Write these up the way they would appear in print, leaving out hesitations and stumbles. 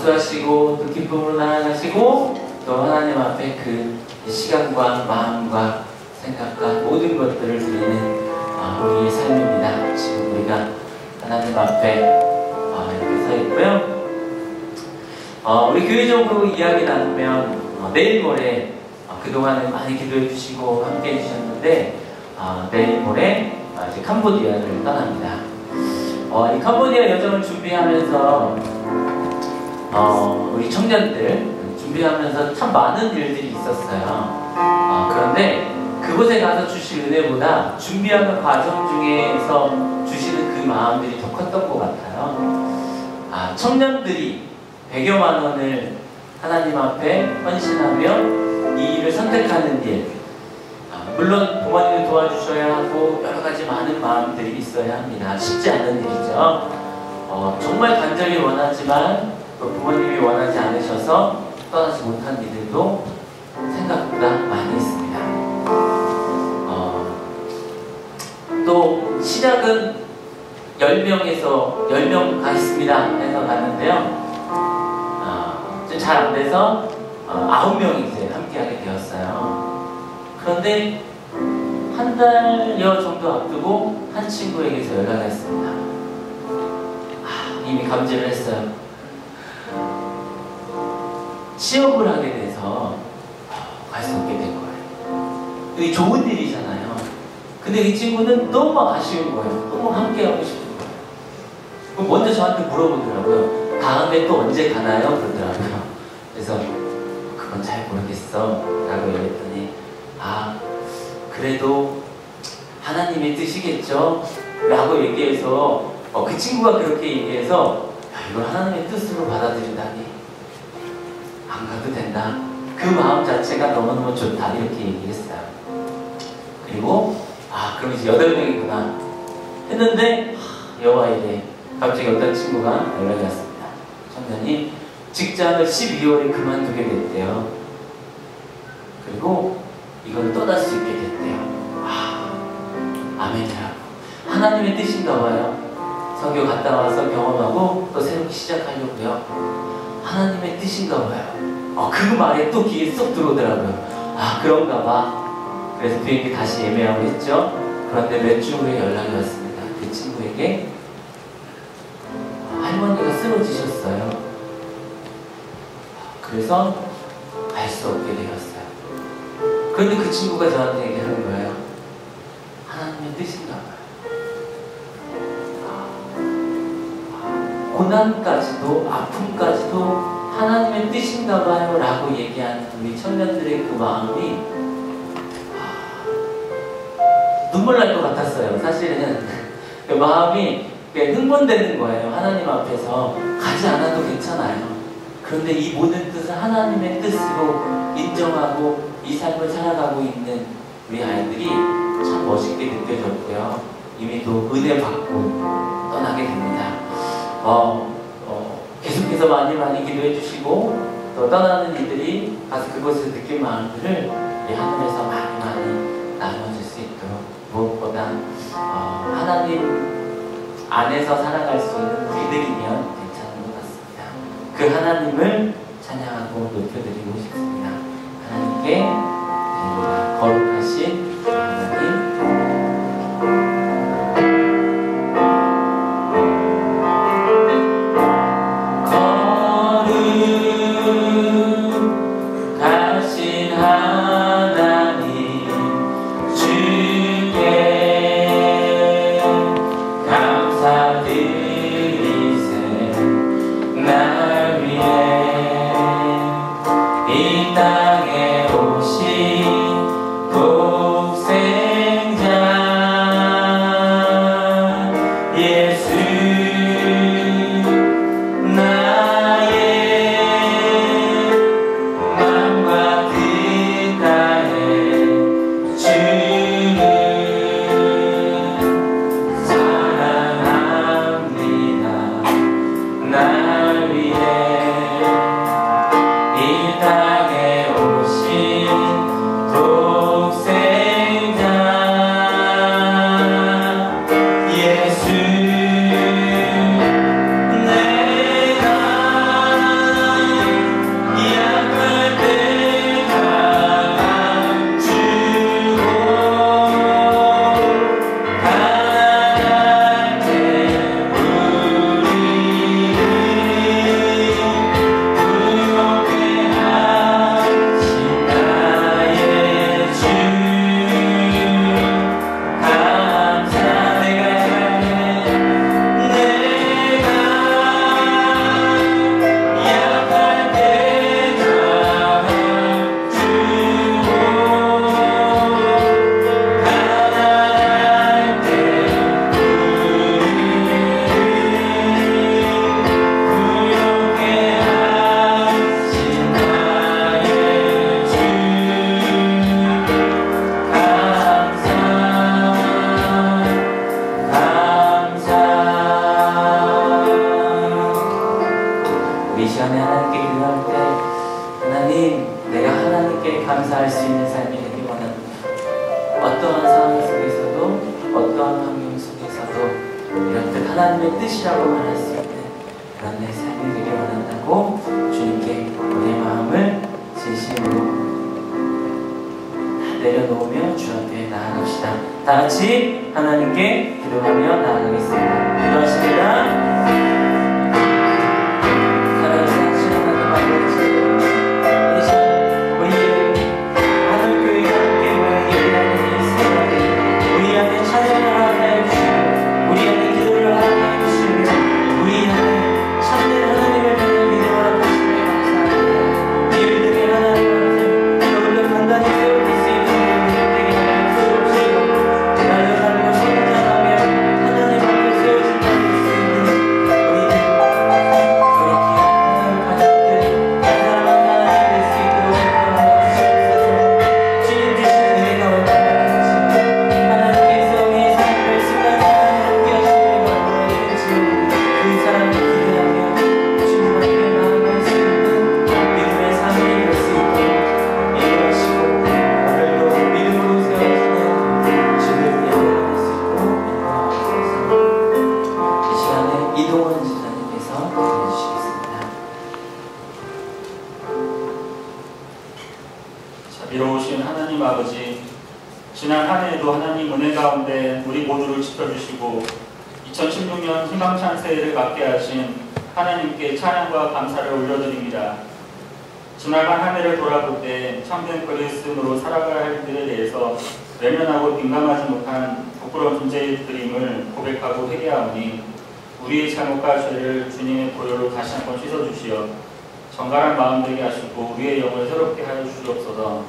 박수하시고 또 기쁨으로 나아가시고 또 하나님 앞에 그 시간과 마음과 생각과 모든 것들을 드리는 우리의 삶입니다. 지금 우리가 하나님 앞에 이렇게 서 있고요. 우리 교회적으로 이야기 나누면 내일 모레 그동안에 많이 기도해 주시고 함께 해주셨는데 내일 모레 이제 캄보디아를 떠납니다. 이 캄보디아 여정을 준비하면서 우리 청년들 준비하면서 참 많은 일들이 있었어요. 그런데 그곳에 가서 주실 은혜보다 준비하는 과정 중에서 주시는 그 마음들이 더 컸던 것 같아요. 청년들이 100여만 원을 하나님 앞에 헌신하며 이 일을 선택하는 일, 물론 부모님을 도와주셔야 하고 여러 가지 많은 마음들이 있어야 합니다. 쉽지 않은 일이죠. 정말 간절히 원하지만 또 부모님이 원하지 않으셔서 떠나지 못한 이들도 생각보다 10명에서 10명 가겠습니다 해서 갔는데요. 좀 잘 안 돼서 9명이 이제 함께하게 되었어요. 그런데 한 달여 정도 앞두고 한 친구에게서 연락이 왔습니다. 이미 감지를 했어요. 취업을 하게 돼서 갈 수 없게 된 거예요. 이게 좋은 일이잖아요. 근데 이 친구는 너무 아쉬운 거예요. 너무 함께하고 싶은 거예요. 그럼 먼저 저한테 물어보더라고요. 다음에 또 언제 가나요? 그러더라고요. 그래서 그건 잘 모르겠어 라고 얘기했더니 그래도 하나님의 뜻이겠죠? 라고 얘기해서 그 친구가 그렇게 얘기해서 이걸 하나님의 뜻으로 받아들인다니 안 가도 된다. 그 마음 자체가 너무너무 좋다 이렇게 얘기했어요. 그리고 그럼 이제 8명이구나 했는데 여호와 이래 갑자기 어떤 친구가 연락이 왔습니다. 청년이 직장을 12월에 그만두게 됐대요. 그리고 이걸 떠날 수 있게 됐대요. 아멘이라고. 하나님의 뜻인가 봐요. 선교 갔다 와서 경험하고 또 새롭게 시작하려고요. 하나님의 뜻인가 봐요. 그 말에 또 귀에 쏙 들어오더라고요. 그런가 봐. 그래서 비행기 다시 예매하고 했죠. 그런데 몇 주 후에 연락이 왔습니다. 그 친구에게 할머니가 쓰러지셨어요. 그래서 갈 수 없게 되었어요. 그런데 그 친구가 저한테 얘기하는 거예요. 하나님의 뜻인가 봐요. 고난까지도 아픔까지도 하나님의 뜻인가 봐요 라고 얘기하는 우리 청년들의 그 마음이 눈물 날 것 같았어요. 사실은 그 마음이 흥분되는 거예요. 하나님 앞에서 가지 않아도 괜찮아요. 그런데 이 모든 뜻을 하나님의 뜻으로 인정하고 이 삶을 살아가고 있는 우리 아이들이 참 멋있게 느껴졌고요. 이미 또 은혜 받고 떠나게 됩니다. 계속해서 많이 기도해 주시고 또 떠나는 이들이 가서 그곳에서 느낀 마음들을 우리 하늘에서 많이 나눠줄 수 있도록 무엇보다 하나님 안에서 살아갈 수 있는 우리들이면 괜찮은 것 같습니다. 그 하나님을 찬양하고 높여드리고 싶습니다. 하나님께 거룩하신 하나님 감사할 수 있는 삶이 되길 원합니다. 어떠한 상황 속에서도 어떠한 환경 속에서도 이런 뜻 하나님의 뜻이라고 말할 수 있는 그런 내 삶이 되길 원한다고 주님께 우리의 마음을 진심으로 다 내려놓으며 주 앞에 나아갑시다. 다 같이 하나님께 기도하며 나아가겠습니다. 기도하십니다. 자비로우신 하나님 아버지, 지난 한 해에도 하나님 은혜 가운데 우리 모두를 지켜주시고 2016년 희망찬 새해를 맞게 하신 하나님께 찬양과 감사를 올려드립니다. 지나간 한 해를 돌아볼 때 참된 그리스도인으로 살아가야 할 일들에 대해서 외면하고 민감하지 못한 부끄러운 존재들임을 고백하고 회개하오니 우리의 잘못과 죄를 주님의 보혈로 다시 한번 씻어주시어 정갈한 마음 되게 하시고 우리의 영을 새롭게 하여 주시옵소서.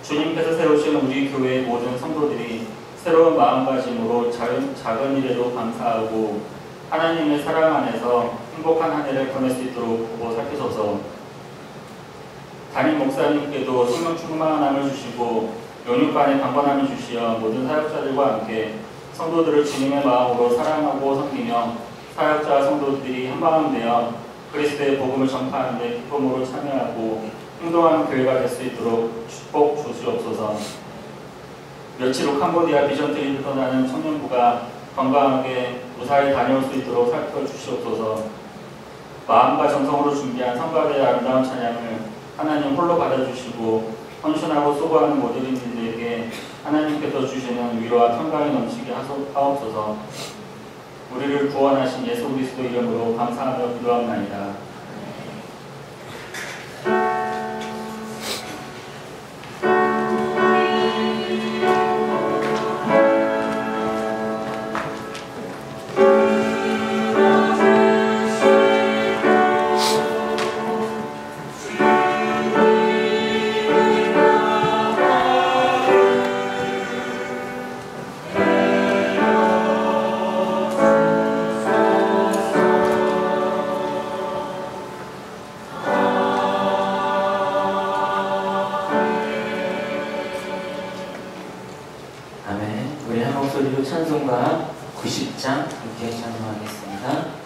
주님께서 세우신 우리 교회의 모든 성도들이 새로운 마음가짐으로 작은 일에도 감사하고 하나님의 사랑 안에서 행복한 한 해를 보낼 수 있도록 보고 살피소서. 담임 목사님께도 성령 충만함을 주시고 영육간의 강건함을 주시어 모든 사역자들과 함께 성도들을 주님의 마음으로 사랑하고 섬기며 사역자 성도들이 한마음 되어 그리스도의 복음을 전파하는 데 기쁨으로 참여하고 행동하는 교회가 될 수 있도록 축복 주시옵소서. 며칠 후 캄보디아 비전 트립을 떠나는 청년부가 건강하게 무사히 다녀올 수 있도록 살펴주시옵소서. 마음과 정성으로 준비한 성가대의 아름다운 찬양을 하나님 홀로 받아주시고 헌신하고 수고하는 모든 이들에게 하나님께서 주시는 위로와 평강이 넘치게 하옵소서. 우리를 구원하신 예수 그리스도 이름으로 감사하며 기도합나이다. 우리 한 목소리로 찬송가 90장 함께 찬송하겠습니다.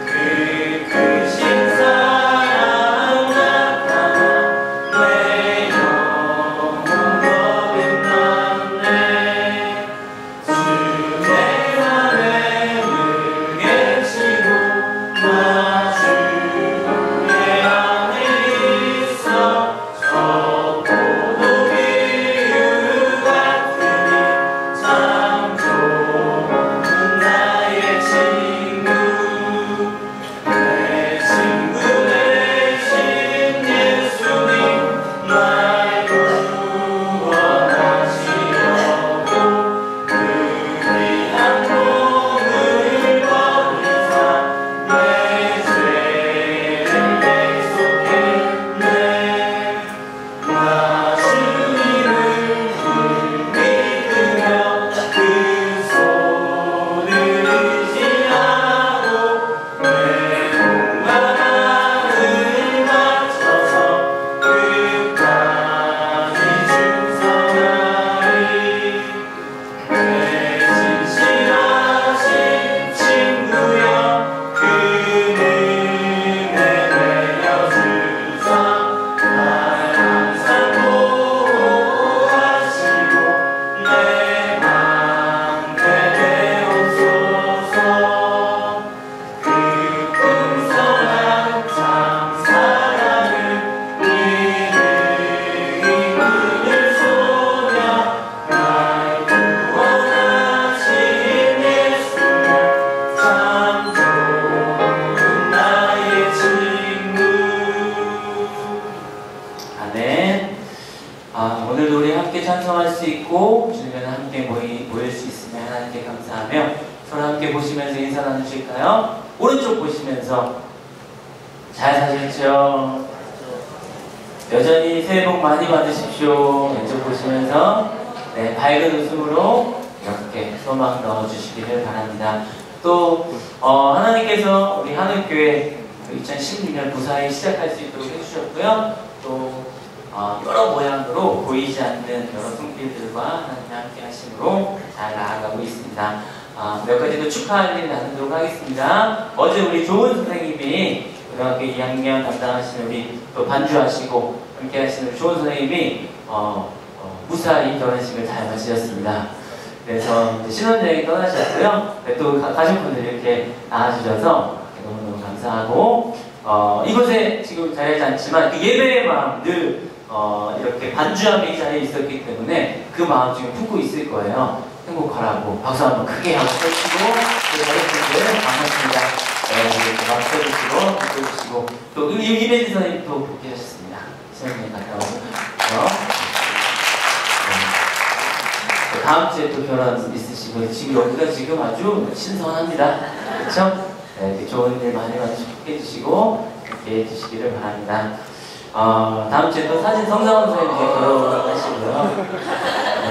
그 크신 사랑 나타나 왜 믿고 주님과 함께 모일 수 있으면 하나님께 감사하며 서로 함께 보시면서 인사 나누실까요? 오른쪽 보시면서 잘 사셨죠? 여전히 새해 복 많이 받으십시오. 왼쪽 보시면서 네, 밝은 웃음으로 이렇게 소망 넣어주시기를 바랍니다. 또 하나님께서 우리 하늘교회 2016년 무사히 시작할 수 있도록 해주셨고요. 또 여러 모양으로 보이지 않는 여러 손길들과 하나님 함께 하심으로 잘 나아가고 있습니다. 몇 가지 더 축하할 일 나누도록 하겠습니다. 어제 우리 좋은 선생님이 고등학교 2학년 담당하시는 우리 또 반주하시고 함께 하시는 우리 좋은 선생님이 무사히 결혼식을 잘 마치셨습니다. 그래서 신혼여행 떠나셨고요. 또 가족분들이 이렇게 나와주셔서 너무너무 감사하고 이곳에 지금 자리하지 않지만 그 예배의 마음 늘 이렇게 반주하며 이 자리에 있었기 때문에 그 마음 지금 품고 있을 거예요. 행복하라고 박수 한번 크게 한번 쳐주시고 또 가족분들 반갑습니다. 네, 박수 쳐주시고 박수 주시고 또 이매진 선생님 또 복귀하셨습니다. 신혼여행 갔다 와서 다음 주에 또 결혼 있으시고 지금 여기가 지금 아주 신선합니다. 그렇죠? 네, 좋은 일 많이 축복해 주시고 함께 해주시기를 바랍니다. 다음 주에 또 사진 성상원 선생님께 결혼하시고요. 네.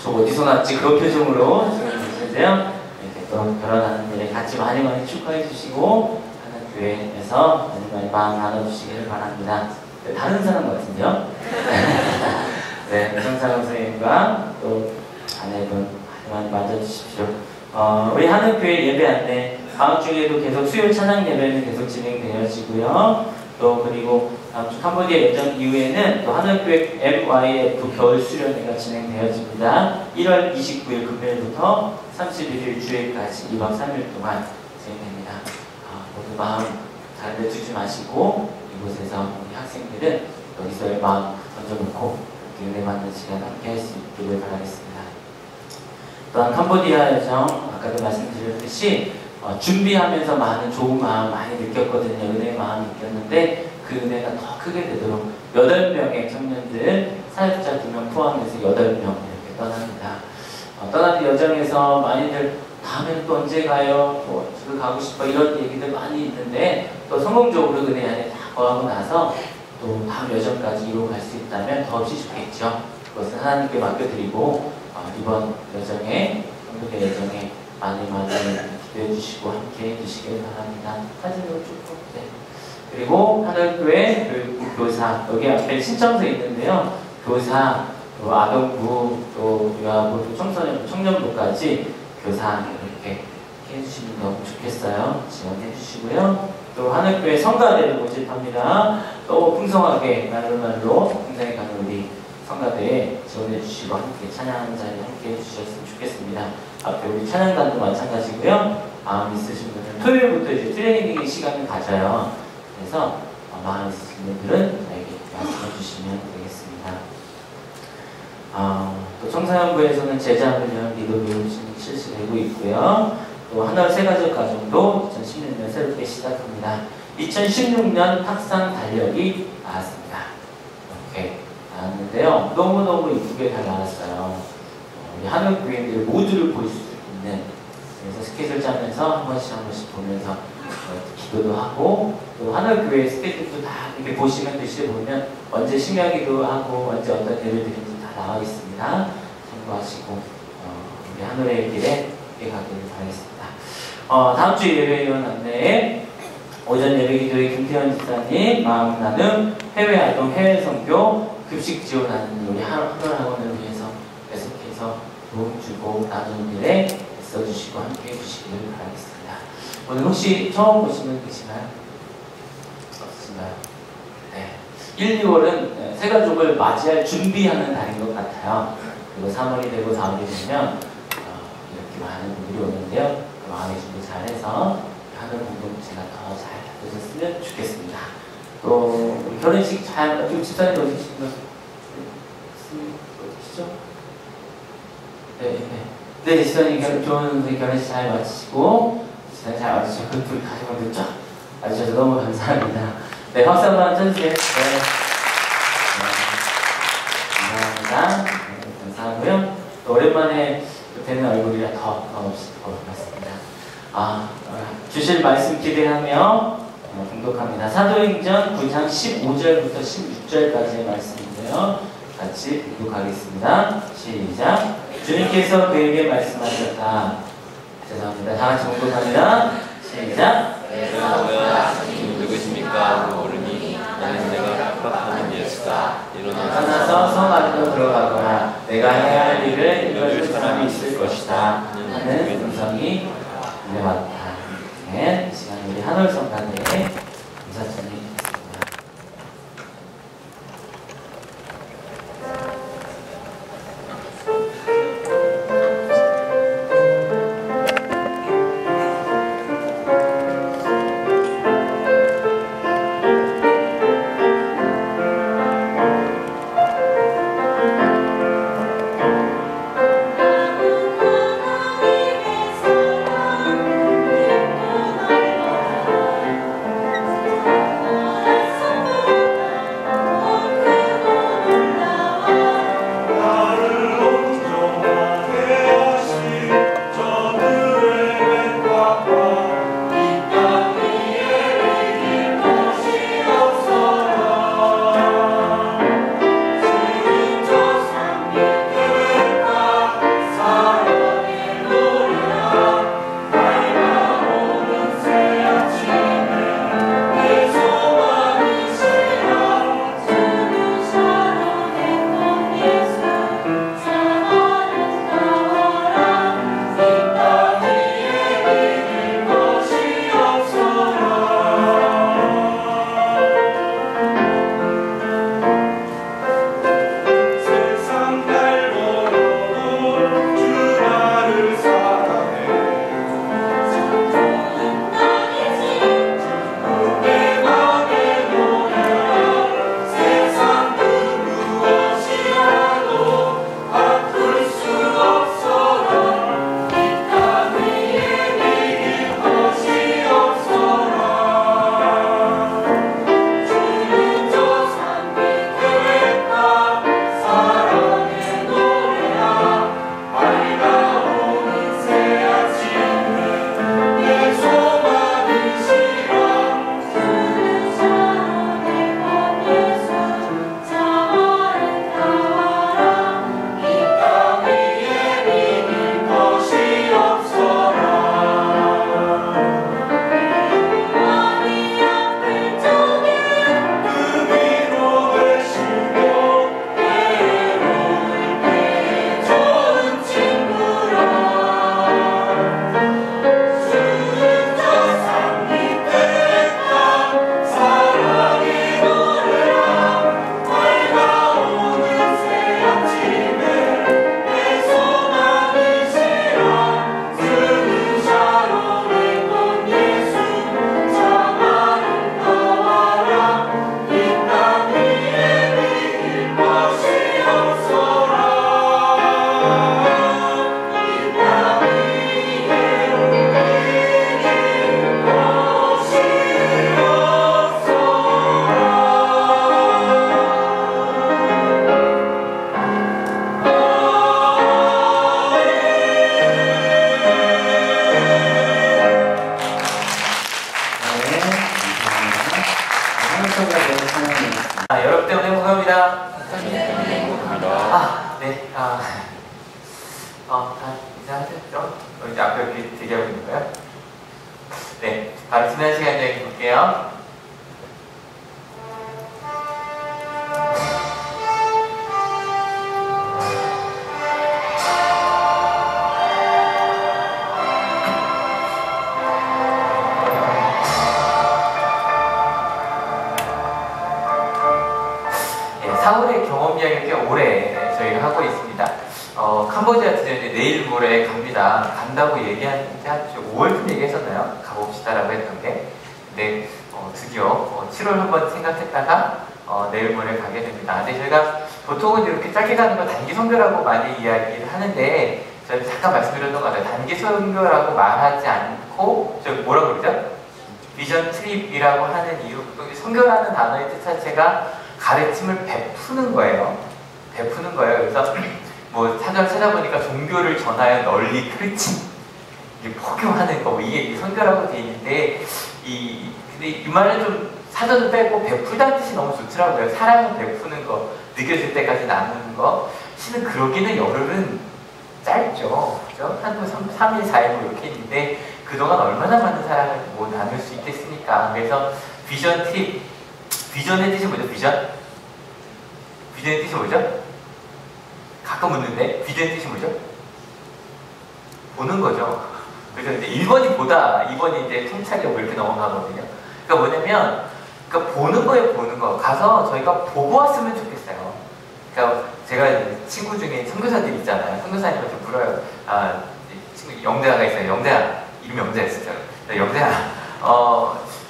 저 어디서 났지? 그런 표정으로 지금 계시는데요. 이렇게 또 결혼하는 일에 같이 많이 축하해 주시고 하는 교회에서 많이 마음 나눠주시기를 바랍니다. 네, 다른 사람 같은데요? 네, 성상원 선생님과 또 아내분 많이 맞아주십시오. 우리 하늘교회 예배 안내 다음 주에도 계속 수요일 찬양 예배는 계속 진행되어지고요. 또 그리고 다음 주 캄보디아 여정 이후에는 또 하늘교회 MYF 겨울 수련회가 진행되어집니다. 1월 29일 금요일부터 31일 주일까지 2박 3일 동안 진행됩니다. 모두 마음 잘 내주지 마시고 이곳에서 우리 학생들은 여기서의 마음 던져놓고 은혜 받는 시간 함께 할 수 있기를 바라겠습니다. 또한 캄보디아 여정 아까도 말씀드렸듯이 준비하면서 많은 좋은 마음 많이 느꼈거든요. 은혜의 마음 느꼈는데 그 은혜가 더 크게 되도록 8명의 청년들 사역자 2명 포함해서 8명 이렇게 떠납니다. 떠나는 여정에서 많이들 다음에는 또 언제 가요? 또 집에 가고 싶어 이런 얘기들 많이 있는데 또 성공적으로 은혜 안에 다 거하고 나서 또 다음 여정까지 이루어갈 수 있다면 더없이 좋겠죠. 그것은 하나님께 맡겨드리고 이번 여정에 한국의 여정에 많이 기도해 주시고 함께 해주시길 바랍니다. 사진으로 쭉 네. 그리고 하늘교회 교육교사 여기 앞에 신청서 있는데요. 교사, 또 아동부, 또 유아부, 또 청년부까지 교사 이렇게 해주시면 너무 좋겠어요. 지원해 주시고요. 또 하늘교회 성가대를 모집합니다. 또 풍성하게 날로 풍성히 가는 우리 성가대에 지원해 주시고 함께 찬양하는 자리에 함께 해주셨으면 좋겠습니다. 앞에 우리 찬양단도 마찬가지고요. 마음 있으신 분들은 토요일부터 이제 트레이닝 시간을 가져요. 그래서 마음 있으신 분들은 저에게 말씀해 주시면 되겠습니다. 또 청사연부에서는 제자훈련 리더 교육이 실시되고 있고요. 또 하늘 세가족 가정도 2016년 새롭게 시작합니다. 2016년 탁상 달력이 나왔습니다. 이렇게 나왔는데요. 너무너무 이쁘게 잘 나왔어요. 우리 하늘 교인들 모두를 볼 수 있는, 그래서 스케줄 짜면서 한 번씩 보면서 기도도 하고, 또 하늘 교회 스케줄도 다 이렇게 보시면 글씨 보면 언제 심야기도 하고 언제 어떤 예배드린지 다 나와 있습니다. 참고하시고 우리 하늘의 길에 함께 가기를 바라겠습니다. 다음 주 예배위원 안내에 오전 예배기도의 김태현 집사님 마음 나눔 해외 아동 해외 선교 급식 지원하는 우리 하늘학원을 위해서 계속해서 도움 주고 나누는 일에 애써주시고 함께 해주시기를 바라겠습니다. 오늘 혹시 처음 보시는 계시나요? 없으신가요? 네. 1, 2월은 새 가족을 맞이할 준비하는 달인 것 같아요. 그리고 3월이 되고 4월이 되면 이렇게 많은 분들이 오는데요. 그 마음의 준비 잘해서 하늘 공동체가 더 잘 되셨으면 좋겠습니다. 또 우리 결혼식 잘, 지금 집사님 어디 계신가요? 어디시죠? 네, 집사님 좋은 결혼식 잘 마치시고 집사님 잘 마치시고 그 둘 가족분들 쫙 와주셔서 너무 감사합니다. 네, 박수 한번 쳐주세요. 네. 감사합니다. 네. 오랜만에 뵙는 얼굴이라 더 반갑습니다. 주실 말씀 기대하며 봉독합니다. 사도행전 9장 15절부터 16절까지의 말씀인데요. 같이 봉독하겠습니다. 시작. 주님께서 그에게 말씀하셨다. 죄송합니다. 다 같이 봉독합니다. 시작. 내가 뭐야? 주님 누구십니까? 모르니 나는 내가 부탁하는 예수다. 일어나서 성 안으로 들어가거라. 내가 해야 할 일을 이뤄줄 사람이 있을 것이다 하는 음성이 들려왔다. 네, 이 시간 우리 한올 성가대 감사전이 있습니다. 여러분 때문에 행복합니다. 네. 다 인사하셨죠? 이제 앞에 이렇게 대기하고 있는 거예요? 네, 바로 지난 시간 이야기 볼게요. 사울의 경험 이야기를 꽤 오래 저희가 하고 있습니다. 캄보디아 드디어 내일 모레 갑니다. 간다고 얘기한 지 한 5월쯤 얘기했었나요? 가봅시다라고 했던 게. 근데 드디어 7월 한번 생각했다가 내일 모레 가게 됩니다. 근데 저희가 보통은 이렇게 짧게 가는 거 단기 선교라고 많이 이야기를 하는데 저희 잠깐 말씀드렸던 것 같아요. 단기 선교라고 말하지 않고 저 뭐라고 그러죠? 비전 트립이라고 하는 이유, 선교라는 단어의 뜻 자체가 가르침을 베푸는 거예요. 베푸는 거예요. 그래서 뭐 사전을 찾아보니까 종교를 전하여 널리 크르친 포교하는 거, 뭐 이게 선교라고 돼 있는데 근데 이 말은 좀 사전을 빼고 베풀다는 뜻이 너무 좋더라고요. 사랑을 베푸는 거, 느껴질 때까지 나누는 거. 실은 그러기는 열흘은 짧죠. 그죠? 한 3일, 4일 뭐 이렇게 있는데 그동안 얼마나 많은 사랑을 뭐 나눌 수 있겠습니까? 그래서 비전 트립, 비전의 뜻이 뭐죠? 비전의 뜻이 뭐죠? 가끔 묻는데 비전의 뜻이 뭐죠? 보는 거죠. 그래서 이제 1번이 보다, 2번이 이제 통찰력 이렇게 넘어가거든요. 그러니까 뭐냐면, 그러니까 보는 거예요, 보는 거. 가서 저희가 보고 왔으면 좋겠어요. 그러니까 제가 친구 중에 선교사들 있잖아요. 선교사님한테 물어요. 친구 영대아가 있어요. 영대아, 이름이 영대아였어요. 영대아,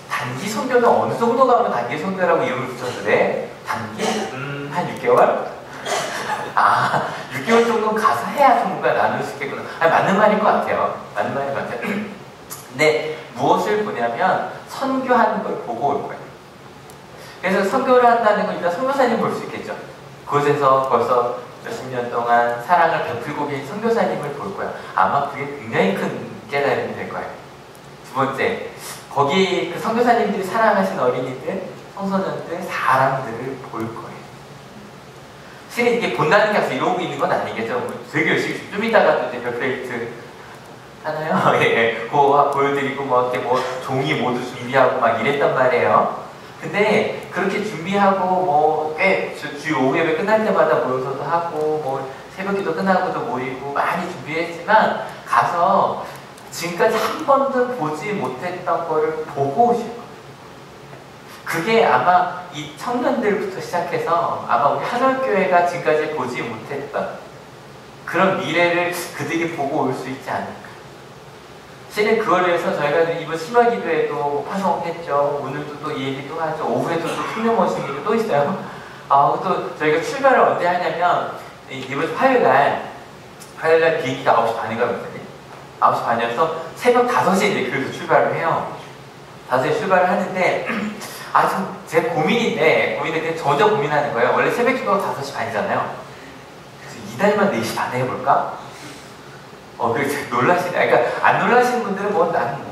단기 선교는 어느 정도 가면 단기 선교라고 이름을 붙였는데, 단기? 한 6개월? 6개월 정도 가서 해야 전문가 나눌 수 있겠구나. 맞는 말인 것 같아요. 맞는 말인 것 같아요. 근데 무엇을 보냐면 선교하는 걸 보고 올 거예요. 그래서 선교를 한다는 건 일단 선교사님 볼 수 있겠죠. 그곳에서 벌써 몇십 년 동안 사랑을 베풀고 계신 선교사님을 볼 거예요. 아마 그게 굉장히 큰 깨달음이 될 거예요. 두 번째, 거기 그 선교사님들이 사랑하신 어린이들, 청소년들, 사람들을 볼 거예요. 실은 이게 본다는 게 이러고 있는 건 아니겠죠. 되게 열심히, 좀 이따가도 이제 별프레이트 하나요? 예, 그거 보여드리고 이렇게 종이 모두 준비하고 막 이랬단 말이에요. 근데 그렇게 준비하고 꽤 주 5회에 끝날 때마다 모여서도 하고 새벽기도 끝나고도 모이고 많이 준비했지만 가서 지금까지 한 번도 보지 못했던 거를 보고 오실 거예요. 그게 아마 이 청년들부터 시작해서 아마 우리 한올교회가 지금까지 보지 못했던 그런 미래를 그들이 보고 올 수 있지 않을까. 실은 그걸 위해서 저희가 이번 심화기도에도 파송했죠. 오늘도 또 이 얘기도 하죠. 오후에도 또 풍요머신이 또 있어요. 또 저희가 출발을 언제 하냐면 이번 화요일날 비행기가 9시 반인가 그랬더니 9시 반이어서 새벽 5시에 이제 그래서 출발을 해요. 5시에 출발을 하는데 좀 제 고민인데 저도 고민하는 거예요. 원래 새벽 기도가 5시 반이잖아요. 그래서 이달만 4시 반에 해볼까? 그래서 놀라시네. 그러니까 안 놀라시는 분들은 나는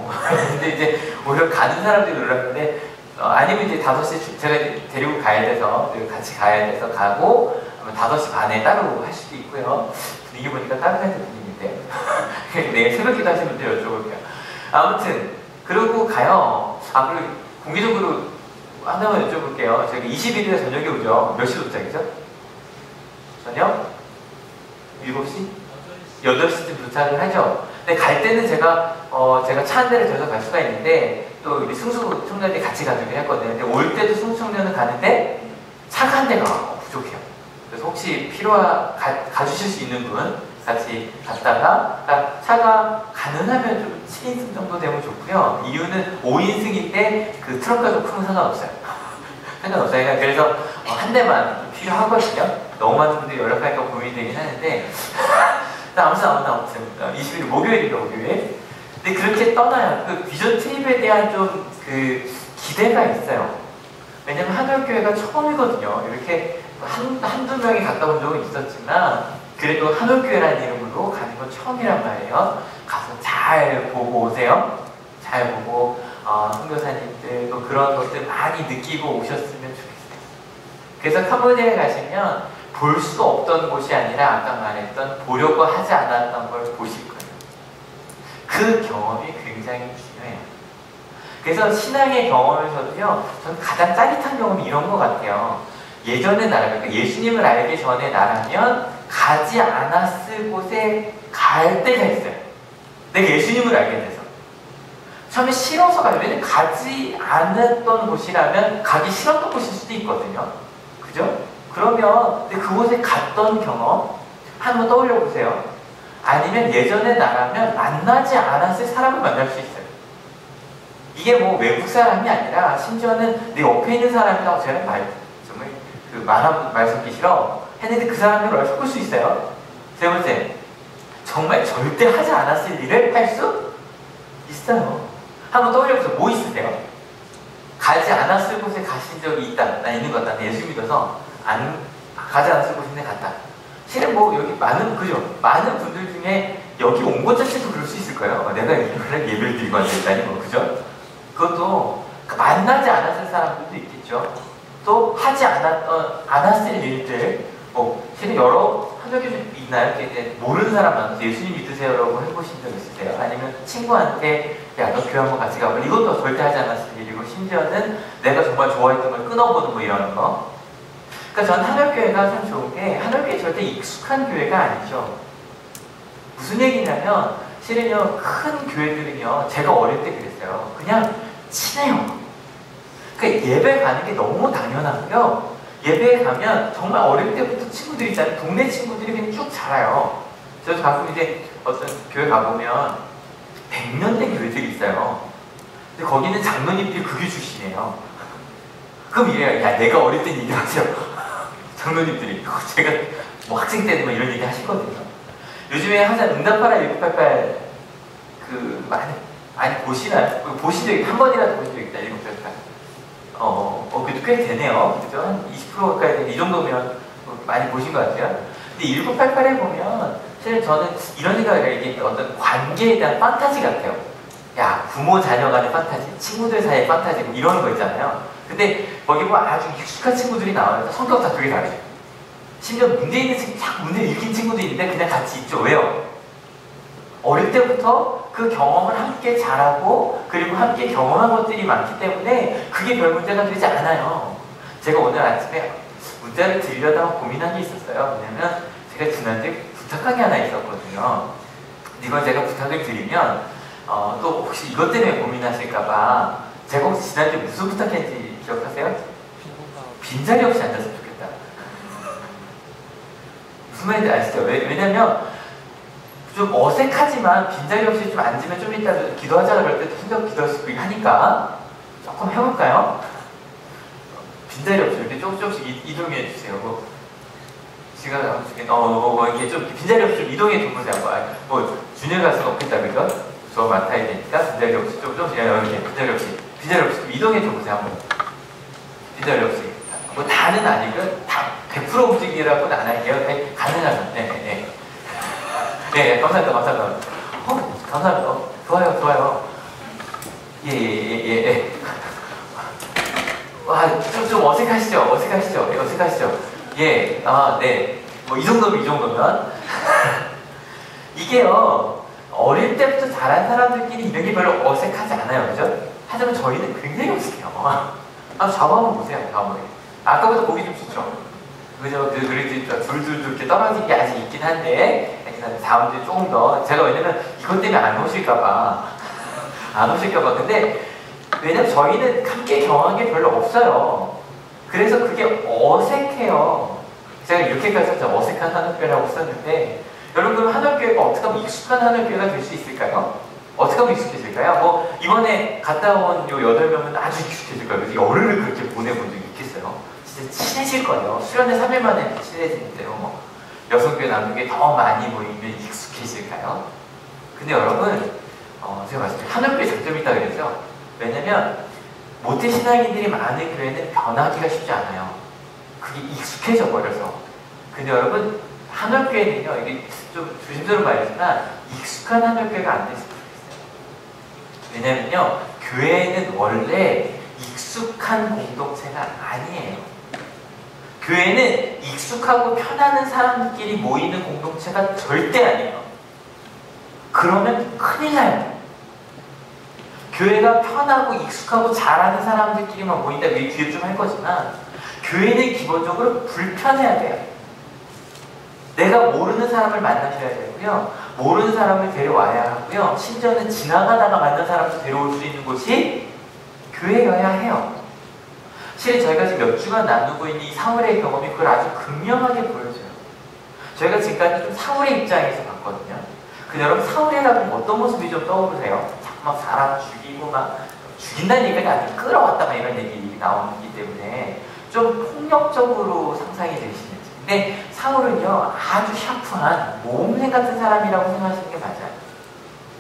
근데 이제 오히려 가는 사람들이 놀랐는데 아니면 이제 5시 제가 데리고 가야 돼서 같이 가야 돼서 가고 5시 반에 따로 할 수도 있고요. 분위기 보니까 다른 애들 분위기인데 내일 새벽 기도 하시는 분들 여쭤볼게요. 아무튼 그러고 가요. 그리고 공개적으로 하나만 여쭤볼게요. 저기 21일에 저녁에 오죠. 몇 시 도착이죠? 저녁? 7시? 8시쯤 도착을 하죠. 근데 갈 때는 제가 차 한 대를 저서 갈 수가 있는데 또 우리 승수 청년들이 같이 가기로 했거든요. 근데 올 때도 승수 청년은 가는데 차가 한 대가 부족해요. 그래서 혹시 가주실 수 있는 분 같이 갔다가 그러니까 차가 가능하면 좀 7인승 정도 되면 좋고요. 이유는 5인승인데 그 트렁크가 좀 크면 상관없어요. 상관없어요. 그래서 한 대만 필요하거든요. 너무 많은 분들이 연락할까 고민이 되긴 하는데 아무튼 20일 목요일인가 목요일. 근데 그렇게 떠나요. 그 비전 트립에 대한 좀 기대가 있어요. 왜냐면 한올교회가 처음이거든요. 이렇게 한두 명이 갔다 온 적은 있었지만 그래도 한올교회라는 이름으로 가는 건 처음이란 말이에요. 가서 잘 보고 오세요. 잘 보고 선교사님들 또 그런 것들 많이 느끼고 오셨으면 좋겠어요. 그래서 캄보디아에 가시면 볼 수 없던 곳이 아니라 아까 말했던 보려고 하지 않았던 걸 보실 거예요. 그 경험이 굉장히 중요해요. 그래서 신앙의 경험에서도요, 저는 가장 짜릿한 경험이 이런 것 같아요. 예전의 나라, 그러니까 예수님을 알기 전의 나라면 가지 않았을 곳에 갈 때가 있어요. 내가 예수님을 알게 돼서. 처음에 싫어서 가요. 왜냐면 가지 않았던 곳이라면 가기 싫었던 곳일 수도 있거든요. 그죠? 그러면 그곳에 갔던 경험 한번 떠올려 보세요. 아니면 예전의 나라면 만나지 않았을 사람을 만날 수 있어요. 이게 외국 사람이 아니라 심지어는 내 옆에 있는 사람이라고 제가 정말 말 섞기 싫어 했는데 그 사람을 섞을 수 있어요. 세 번째, 정말 절대 하지 않았을 일을 할 수 있어요. 한번 떠올려보세요. 뭐 있으세요? 가지 않았을 곳에 가신 적이 있다. 나 있는 것 같다. 나 예수 믿어서 가지 않았을 곳인데 갔다. 실은 뭐 여기 많은 분들 중에 여기 온 것 자체도 그럴 수 있을 거예요. 내가 이거를 예배를 드리고 앉아있다니 뭐 그죠? 그것도 만나지 않았을 사람들도 있겠죠. 또 하지 않았을 일들, 뭐 실은 여러 한적이 좀 있나요? 이제 모르는 사람한테 예수님 믿으세요라고 해보신 적 있으세요? 아니면 친구한테 야 너 교회 한번 같이 가봐. 이것도 절대 하지 않았을 일이고 심지어는 내가 정말 좋아했던 걸 끊어보는 뭐 이런 거. 그러니까 전 한옥교회가 참 좋은 게 한옥교회 절대 익숙한 교회가 아니죠. 무슨 얘기냐면 실은요 큰 교회들은요 제가 어릴 때 그랬어요. 그냥 친해요. 그러니까 예배 가는 게 너무 당연하고요. 예배에 가면 정말 어릴 때부터 친구들이 있잖아요. 동네 친구들이 그냥 쭉 자라요. 저도 가끔 이제 어떤 교회 가보면 100년 된 교회들이 있어요. 근데 거기는 장로님들이 그게 출신이에요. 그럼 이래요. 야 내가 어릴 땐 얘기하세요. 장로님들이 제가 뭐 학생 때는 뭐 이런 얘기 하시거든요. 요즘에 항상 응답하라 1988 그 많이 보시나요? 보신 적이 한 번이라도 보신 적 있다 1988. 그래도 꽤 되네요. 그죠? 한 20% 가까이 되는 이 정도면 많이 보신 것 같아요. 근데 1988에 보면 사실 저는 이런 생각을 해요. 이게 어떤 관계에 대한 판타지 같아요. 야 부모 자녀 간의 판타지, 친구들 사이의 판타지 뭐 이런 거 있잖아요. 근데 거기 보면 아주 익숙한 친구들이 나와요. 성격 다 되게 다르죠. 심지어 문제 있는 친구, 자꾸 문제 읽힌 친구도 있는데 그냥 같이 있죠. 왜요? 어릴 때부터 그 경험을 함께 잘하고 그리고 함께 경험한 것들이 많기 때문에 그게 별 문제가 되지 않아요. 제가 오늘 아침에 문자를 드리려다가 고민한 게 있었어요. 왜냐면 제가 지난주에 부탁한 게 하나 있었거든요. 이걸 제가 부탁을 드리면 또 혹시 이것 때문에 고민하실까봐 제가 혹시 지난주에 무슨 부탁했는지 기억하세요? 빈자리 없이 앉았으면 좋겠다. 무슨 말인지 아시죠? 왜냐면 좀 어색하지만 빈자리 없이 좀 앉으면 좀 이따 기도하자 그럴 때 생각 기도할 수 있고 하니까 조금 해볼까요? 빈자리 없이 이렇게 조금씩 이동해 주세요. 뭐 시간 이렇게 좀 빈자리 없이 좀 이동해 좀 보세요. 뭐 준열 갈 수는 없겠다 그죠? 저 맡아야 되니까 빈자리 없이 조금씩 이렇게 빈자리 없이 좀 이동해 좀 보세요. 한번 빈자리 없이 뭐 다는 아니고요. 다 100% 움직이라고는 안 할게요. 가능하면 네, 감사합니다. 감사합니다. 좋아요. 예. 와, 좀 어색하시죠? 예, 네. 뭐, 이 정도면. 이게요, 어릴 때부터 자란 사람들끼리 이런 게 별로 어색하지 않아요. 그죠? 하지만 저희는 굉장히 어색해요. 좌우 한번 보세요, 좌우에. 아까보다 보기 좀 좋죠? 그죠? 그래도 둘 이렇게 떨어진 게 아직 있긴 한데, 다음 주에 조금 더 제가 왜냐면 이것 때문에 안 오실까봐 근데 왜냐면 저희는 함께 경험한 게 별로 없어요. 그래서 그게 어색해요. 제가 이렇게까지 어색한 한옥교회라고 썼는데 여러분 한옥교회가 어떻게 하면 익숙한 한옥교회가 될 수 있을까요? 어떻게 하면 익숙해질까요? 뭐 이번에 갔다 온 요 8명은 아주 익숙해질 거예요. 그래서 열흘을 그렇게 보내본 적이 있겠어요. 진짜 친해질 거예요. 수련회 3일 만에 친해지는데요. 뭐 여성교회 남녀교회 더 많이 모이면 익숙해질까요? 근데 여러분 제가 말씀드린 한옥교회 장점이 있다고 그랬죠? 왜냐면 모태신앙인들이 많은 교회는 변하기가 쉽지 않아요. 그게 익숙해져 버려서. 근데 여러분 한옥교회는요 이게 좀 조심스러운 말이지만 익숙한 한옥교회가 안 됐으면 좋겠어요. 왜냐면요 교회는 원래 익숙한 공동체가 아니에요. 교회는 익숙하고 편안한 사람들끼리 모이는 공동체가 절대 아니에요. 그러면 큰일 나요. 교회가 편하고 익숙하고 잘하는 사람들끼리만 모인다. 우리 뒤에 좀 할 거지만 교회는 기본적으로 불편해야 돼요. 내가 모르는 사람을 만나셔야 되고요. 모르는 사람을 데려와야 하고요. 심지어는 지나가다가 만난 사람도 데려올 수 있는 곳이 교회여야 해요. 실은 저희가 지금 몇 주간 나누고 있는 이 사울의 경험이 그걸 아주 극명하게 보여줘요. 저희가 지금까지 좀 사울의 입장에서 봤거든요. 근데 여러분 사울이라면 어떤 모습이 좀 떠오르세요? 자꾸 막 사람 죽이고 막 죽인다는 얘기가 아니라 끌어왔다 막 이런 얘기 나오기 때문에 좀 폭력적으로 상상이 되시는지. 근데 사울은요 아주 샤프한 모험생 같은 사람이라고 생각하시는 게 맞아요.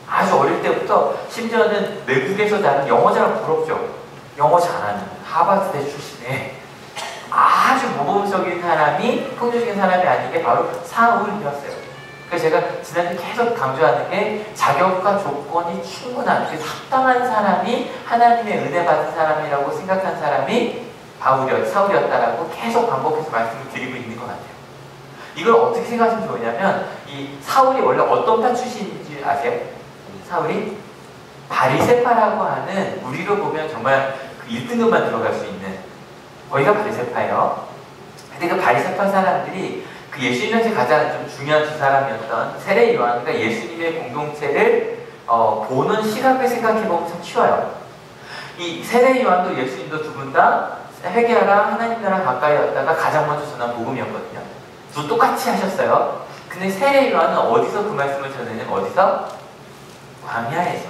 아주 어릴 때부터 심지어는 외국에서 나는 영어 잘 부럽죠. 영어 잘하는 하버드대 출신의 아주 아주 모범적인 사람이, 폭력적인 사람이 아닌 게 바로 사울이었어요. 그래서 제가 지난주 계속 강조하는 게 자격과 조건이 충분한, 그 합당한 사람이 하나님의 은혜 받은 사람이라고 생각한 사람이 사울이었다라고 계속 반복해서 말씀을 드리고 있는 것 같아요. 이걸 어떻게 생각하시면 좋으냐면, 이 사울이 원래 어떤 파 출신인지 아세요? 사울이 바리새파라고 하는, 우리로 보면 정말 그 1등급만 들어갈 수 있는, 거기가 바리새파예요. 근데 그 바리새파 사람들이 그 예수님한테 가장 좀 중요한 두 사람이었던 세례 요한과 예수님의 공동체를 보는 시각을 생각해보면 참 쉬워요. 이 세례 요한도 예수님도 두 분 다 회개하라, 하나님 나라 가까이 왔다가 가장 먼저 전한 복음이었거든요. 두 똑같이 하셨어요. 근데 세례 요한은 어디서 그 말씀을 전했냐면, 어디서? 광야에서.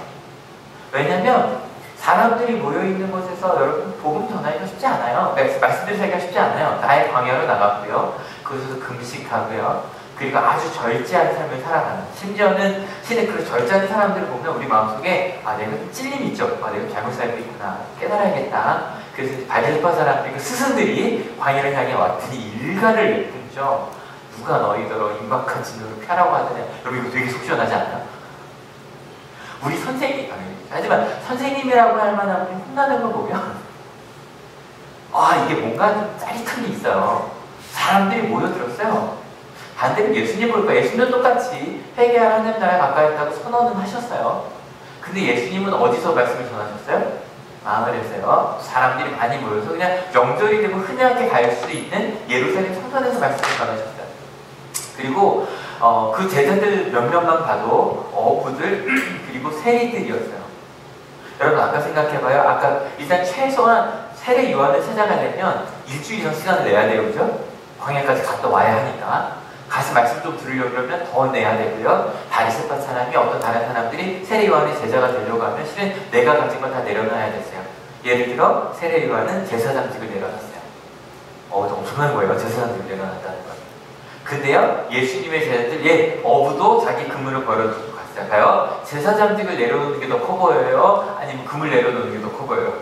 왜냐면 사람들이 모여있는 곳에서 여러분 복음 전하기가 쉽지 않아요. 말씀드릴 살기가 쉽지 않아요. 나의 광야로 나갔고요. 거기서 금식하고요. 그리고 아주 절제한 삶을 살아가는, 심지어는 신의 그 절제하는 사람들을 보면 우리 마음속에 내가 찔림이 있죠. 내가 잘못 살고 있구나, 깨달아야겠다. 그래서 바리새파 사람들이, 그 스승들이 광야를 향해 왔더니 일가를 내뿜죠. 누가 너희더러 임박한 진노를 펴라고 하더냐. 여러분 이거 되게 속 시원하지 않나요? 우리 선생님, 하지만 선생님이라고 할 만한 분이 혼나는 걸 보면 이게 뭔가 좀 짜릿한 게 있어요. 사람들이 모여들었어요. 반대로 예수님 볼 거예요. 예수님도 똑같이 회개할 하나님 나라에 가까이 있다고 선언은 하셨어요. 근데 예수님은 어디서 말씀을 전하셨어요? 마을에서요. 사람들이 많이 모여서 그냥 명절이 되고 흔하게 갈 수 있는 예루살렘 성전에서 말씀을 전하셨어요. 그리고 그 제자들 몇몇만 봐도 어부들 그리고 세리들이었어요. 여러분 아까 생각해봐요. 아까 일단 최소한 세례 요한을 찾아가려면 일주일 이상 시간을 내야 돼요. 그죠? 광야까지 갔다 와야 하니까. 가서 말씀 좀 들으려면 더 내야 되고요. 바리새파 사람이 어떤 다른 사람들이 세례 요한의 제자가 되려고 하면 실은 내가 가진 건 다 내려놔야 됐어요. 예를 들어 세례 요한은 제사장직을 내려놨어요. 엄청난 거예요. 제사장직을 내려놨다는 건. 근데요, 예수님의 제자들, 어부도 자기 그물을 벌어두고 갔어요. 제사장직을 내려놓는 게 더 커 보여요? 아니면 그물 내려놓는 게 더 커 보여요?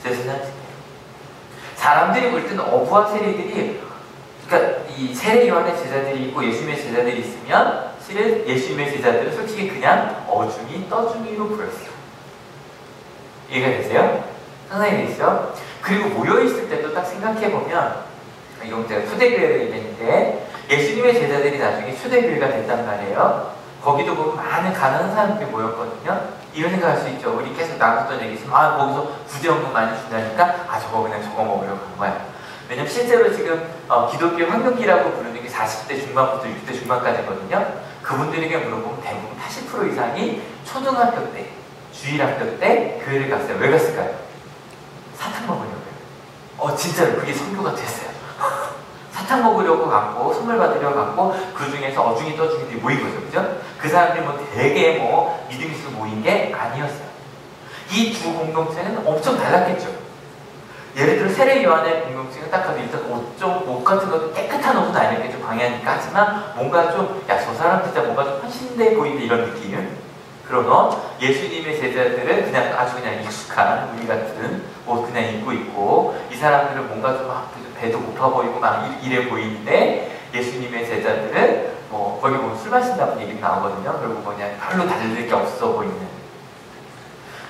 제사장직. 사람들이 볼 때는 어부와 세리들이, 그러니까 이 세례 요한의 제자들이 있고 예수님의 제자들이 있으면 실은 예수님의 제자들은 솔직히 그냥 어중이 떠중이로 보였어요. 이해가 되세요? 상상이 되시죠? 그리고 모여있을 때도 딱 생각해보면, 이건 제가 초대교회를 얘기했는데 예수님의 제자들이 나중에 초대교회가 됐단 말이에요. 거기도 보면 많은 가난한 사람들이 모였거든요. 이런 생각할 수 있죠. 우리 계속 나눴던 얘기 있으면 거기서 구제연금 많이 준다니까 저거 먹으려고 간 거야. 왜냐면 실제로 지금 기독교 황금기라고 부르는 게 40대 중반부터 60대 중반까지거든요. 그분들에게 물어보면 대부분 80% 이상이 초등학교 때, 주일학교 때 교회를 갔어요. 왜 갔을까요? 사탕 먹으려고요. 진짜로 그게 선교가 됐어요. 사탕 먹으려고 갔고 선물 받으려고 갔고 그 중에서 어중이 떠중이들이 모인 거죠. 그죠? 그 사람들이 되게 믿음이 있어서 모인 게 아니었어요. 이 두 공동체는 엄청 달랐겠죠. 예를 들어 세례 요한의 공동체는 딱 가도 일단 옷 같은 것도 깨끗한 옷은 아니겠죠. 광야니까. 하지만 뭔가 좀 저 사람 진짜 뭔가 좀 헌신돼 보인다 이런 느낌. 그러면 예수님의 제자들은 그냥 아주 그냥 익숙한 우리 같은 옷 그냥 입고 있고 이 사람들은 뭔가 좀 배도 고파 보이고 막 이래 보이는데 예수님의 제자들은 거기 보면 술 마신다는 얘기가 나오거든요. 그리고 그냥 별로 다를 게 없어 보이는.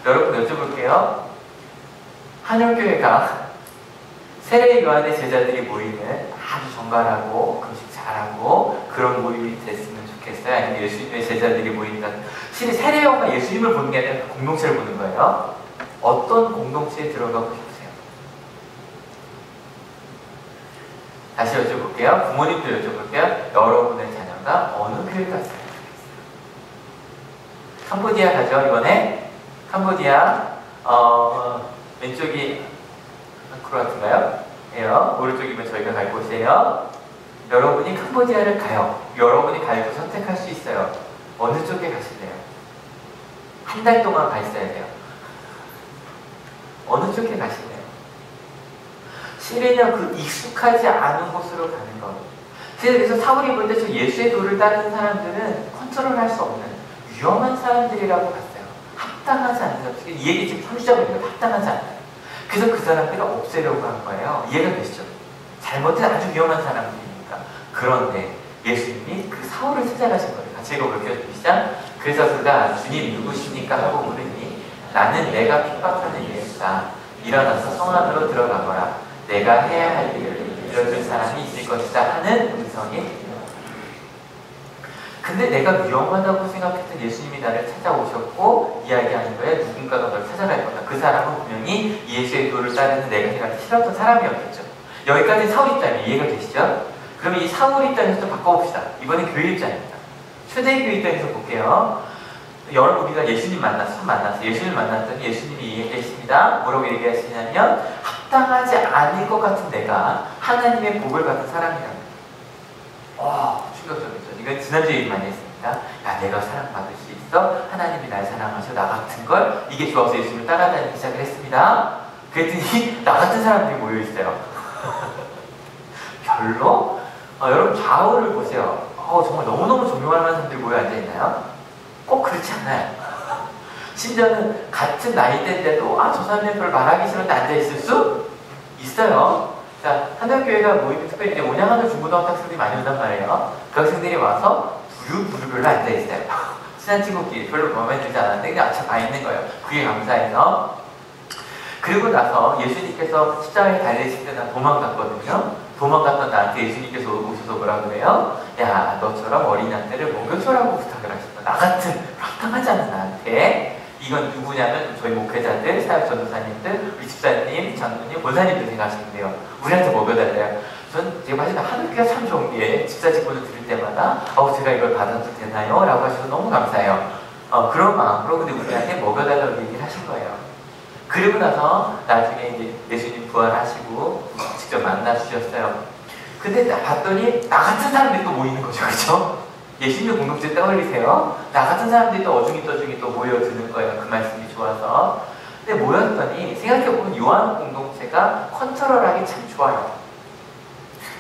여러분 여쭤볼게요. 한울교회가 세례 요한의 제자들이 모이는 아주 정갈하고 금식 잘하고 그런 모임이 됐으면 좋겠어요? 아니면 예수님의 제자들이 모인다. 실은 세례 요한과 예수님을 보는 게 아니라 공동체를 보는 거예요. 어떤 공동체에 들어가고 싶으세요? 다시 여쭤볼게요. 부모님도 여쭤볼게요. 여러분의 자녀가 어느 교회 갔으면 좋겠어요? 캄보디아 가죠 이번에? 캄보디아 왼쪽이 크로아티인가요? 예요. 오른쪽이면 저희가 갈 곳이에요. 여러분이 캄보디아를 가요. 여러분이 갈고 선택할 수 있어요. 어느 쪽에 가실래요? 한 달 동안 가 있어야 돼요. 어느 쪽에 가실래요? 실은요, 그 익숙하지 않은 곳으로 가는 것. 그래서 사울이 볼 때 저 예수의 도를 따르는 사람들은 컨트롤할 수 없는 위험한 사람들이라고 봤어요. 합당하지 않는 사람. 이 얘기 지금 30장입니다. 합당하지 않아요. 그래서 그 사람들을 없애려고 한 거예요. 이해가 되시죠? 잘못된 아주 위험한 사람들이니까. 그런데 예수님이 그 사울을 찾아가신 거예요. 같이 읽어볼게요. 시작. 그래서 그가 주님 누구십니까 하고 물으니 나는 내가 핍박하는 예수다. 일어나서 성 안으로 들어가거라. 내가 해야 할 일을 들어줄 사람이 있을 것이다 하는 음성이. 근데 내가 위험하다고 생각했던 예수님이 나를 찾아오셨고 이야기하는 거에 누군가가 널 찾아갈 거다. 그 사람은 분명히 예수의 도를 따르는 내가 생각하기 싫었던 사람이었겠죠. 여기까지 사울 입장이 이해가 되시죠? 그러면 이 사울 입장에서 좀 바꿔봅시다. 이번엔 교회 입장입니다. 초대교회 입장에서 볼게요. 여러분 우리가 예수님 만났어. 예수님 만났더니 예수님이 얘기했습니다. 뭐라고 얘기하시냐면 합당하지 않을 것 같은 내가 하나님의 복을 받은 사람이라고. 충격적이죠. 이건 지난주에 얘기 많이 했습니다. 야, 내가 사랑받을 수 있어. 하나님이 날 사랑하셔. 나 같은 걸. 이게 좋아서 예수님을 따라다니기 시작을 했습니다. 그랬더니 나 같은 사람들이 모여있어요. 별로? 여러분 좌우를 보세요. 정말 너무너무 존경할 만한 사람들이 모여 앉아있나요? 꼭 그렇지 않아요. 심지어는 같은 나이대인데도 저 사람이 별 말하기 싫은데 앉아있을 수 있어요. 자, 한국교회가 모이면 특별히 이제 온양하는 중고등학교 학생들이 많이 온단 말이에요. 그 학생들이 와서 부류별로 앉아있어요. 친한 친구끼리 별로 마음에 들지 않았는데 그냥 다 있는 거예요. 그게 감사해서. 그리고 나서 예수님께서 십자가에 달리실 때 난 도망갔거든요. 도망갔던 나한테 예수님께서 오셔서 뭐라 그래요? 야, 너처럼 어린아이들을 먹여줘라고 부탁을 하셨다. 나 같은 합당하지 않은 나한테. 이건 누구냐면 저희 목회자들, 사역 전도사님들, 우리 집사님, 장로님, 권사님들 생각하시면 돼요. 우리한테 먹여달래요. 전 제가 사실 하늘교회가 참 좋은 게 집사 직분을 드릴 때마다 제가 이걸 받아도 되나요? 라고 하셔서 너무 감사해요. 그런 마음으로 근데 우리한테 먹여달라고 얘기를 하신 거예요. 그리고 나서 나중에 이제 예수님 부활하시고 직접 만나주셨어요. 근데 봤더니 나 같은 사람들이 또 모이는 거죠. 그렇죠? 예수님 공동체 떠올리세요. 나 같은 사람들이 또 어중이 또 모여드는 거예요. 그 말씀이 좋아서. 근데 모였더니 생각해보면 요한 공동체가 컨트롤하기 참 좋아요.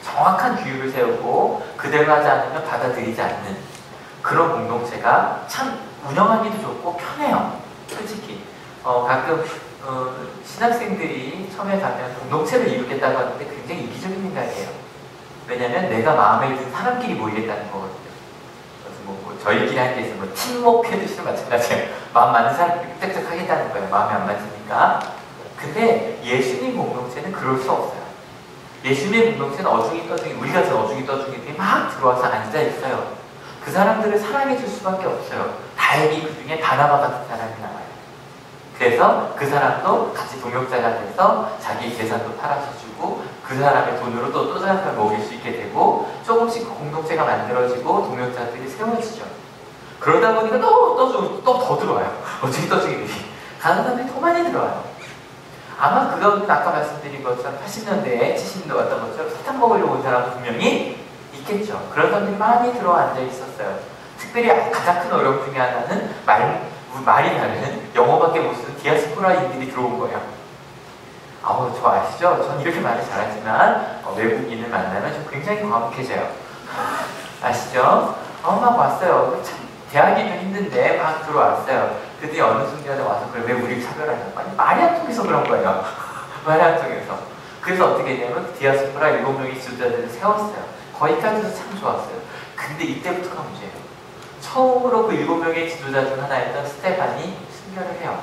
정확한 규율을 세우고 그대로 하지 않으면 받아들이지 않는 그런 공동체가 참 운영하기도 좋고 편해요. 솔직히. 가끔 신학생들이 처음에 가면 공동체를 이루겠다고 하는데 굉장히 이기적인 생각이에요. 왜냐면 내가 마음에 든 사람끼리 모이겠다는 거거든요. 저희끼리 할 때 있으면 팀워크 해주시는 마찬가지예요. 마음 맞는 사람끼리 짝짝 하겠다는 거예요. 마음에 안 맞으니까. 근데 예수님 공동체는 그럴 수 없어요. 예수님의 공동체는 어중이 떠중이, 우리 같은 어중이 떠중이들이 막 들어와서 앉아있어요. 그 사람들을 사랑해 줄 수밖에 없어요. 다행히 그 중에 바나바 같은 사람이 나와요. 그래서 그 사람도 같이 동역자가 돼서 자기 재산도 팔아서 주고 그 사람의 돈으로 또 사람을 먹일 수 있게 되고 조금씩 공동체가 만들어지고 동역자들이 세워지죠. 그러다 보니까 또 더 들어와요. 어떻게 떠주기들이 가는 사람들이 더 많이 들어와요. 아마 그건 아까 말씀드린 것처럼 80년대에 70년대 왔던 것처럼 사탕 먹으려고 온 사람도 분명히 있겠죠. 그런 사람들이 많이 들어와 앉아 있었어요. 특별히 가장 큰 어려움 중에 하나는 말이 다른 영어밖에 못 쓰는 디아스포라인들이 들어온 거예요. 저 아시죠? 전 이렇게 말을 잘하지만 외국인을 만나면 좀 굉장히 과묵해져요. 아시죠? 막 왔어요. 참 대하기도 힘든데 막 들어왔어요. 근데 어느 순간에 와서 그래 왜 우리를 차별하냐고. 아니 말이 안 통해서 그런 거예요. 말이 안 통해서. 그래서 어떻게 했냐면 디아스포라 7명의 지도자들을 세웠어요. 거기까지도 참 좋았어요. 근데 이때부터가 문제예요. 처음으로 그 7명의 지도자 중 하나였던 스테반이 순교를 해요.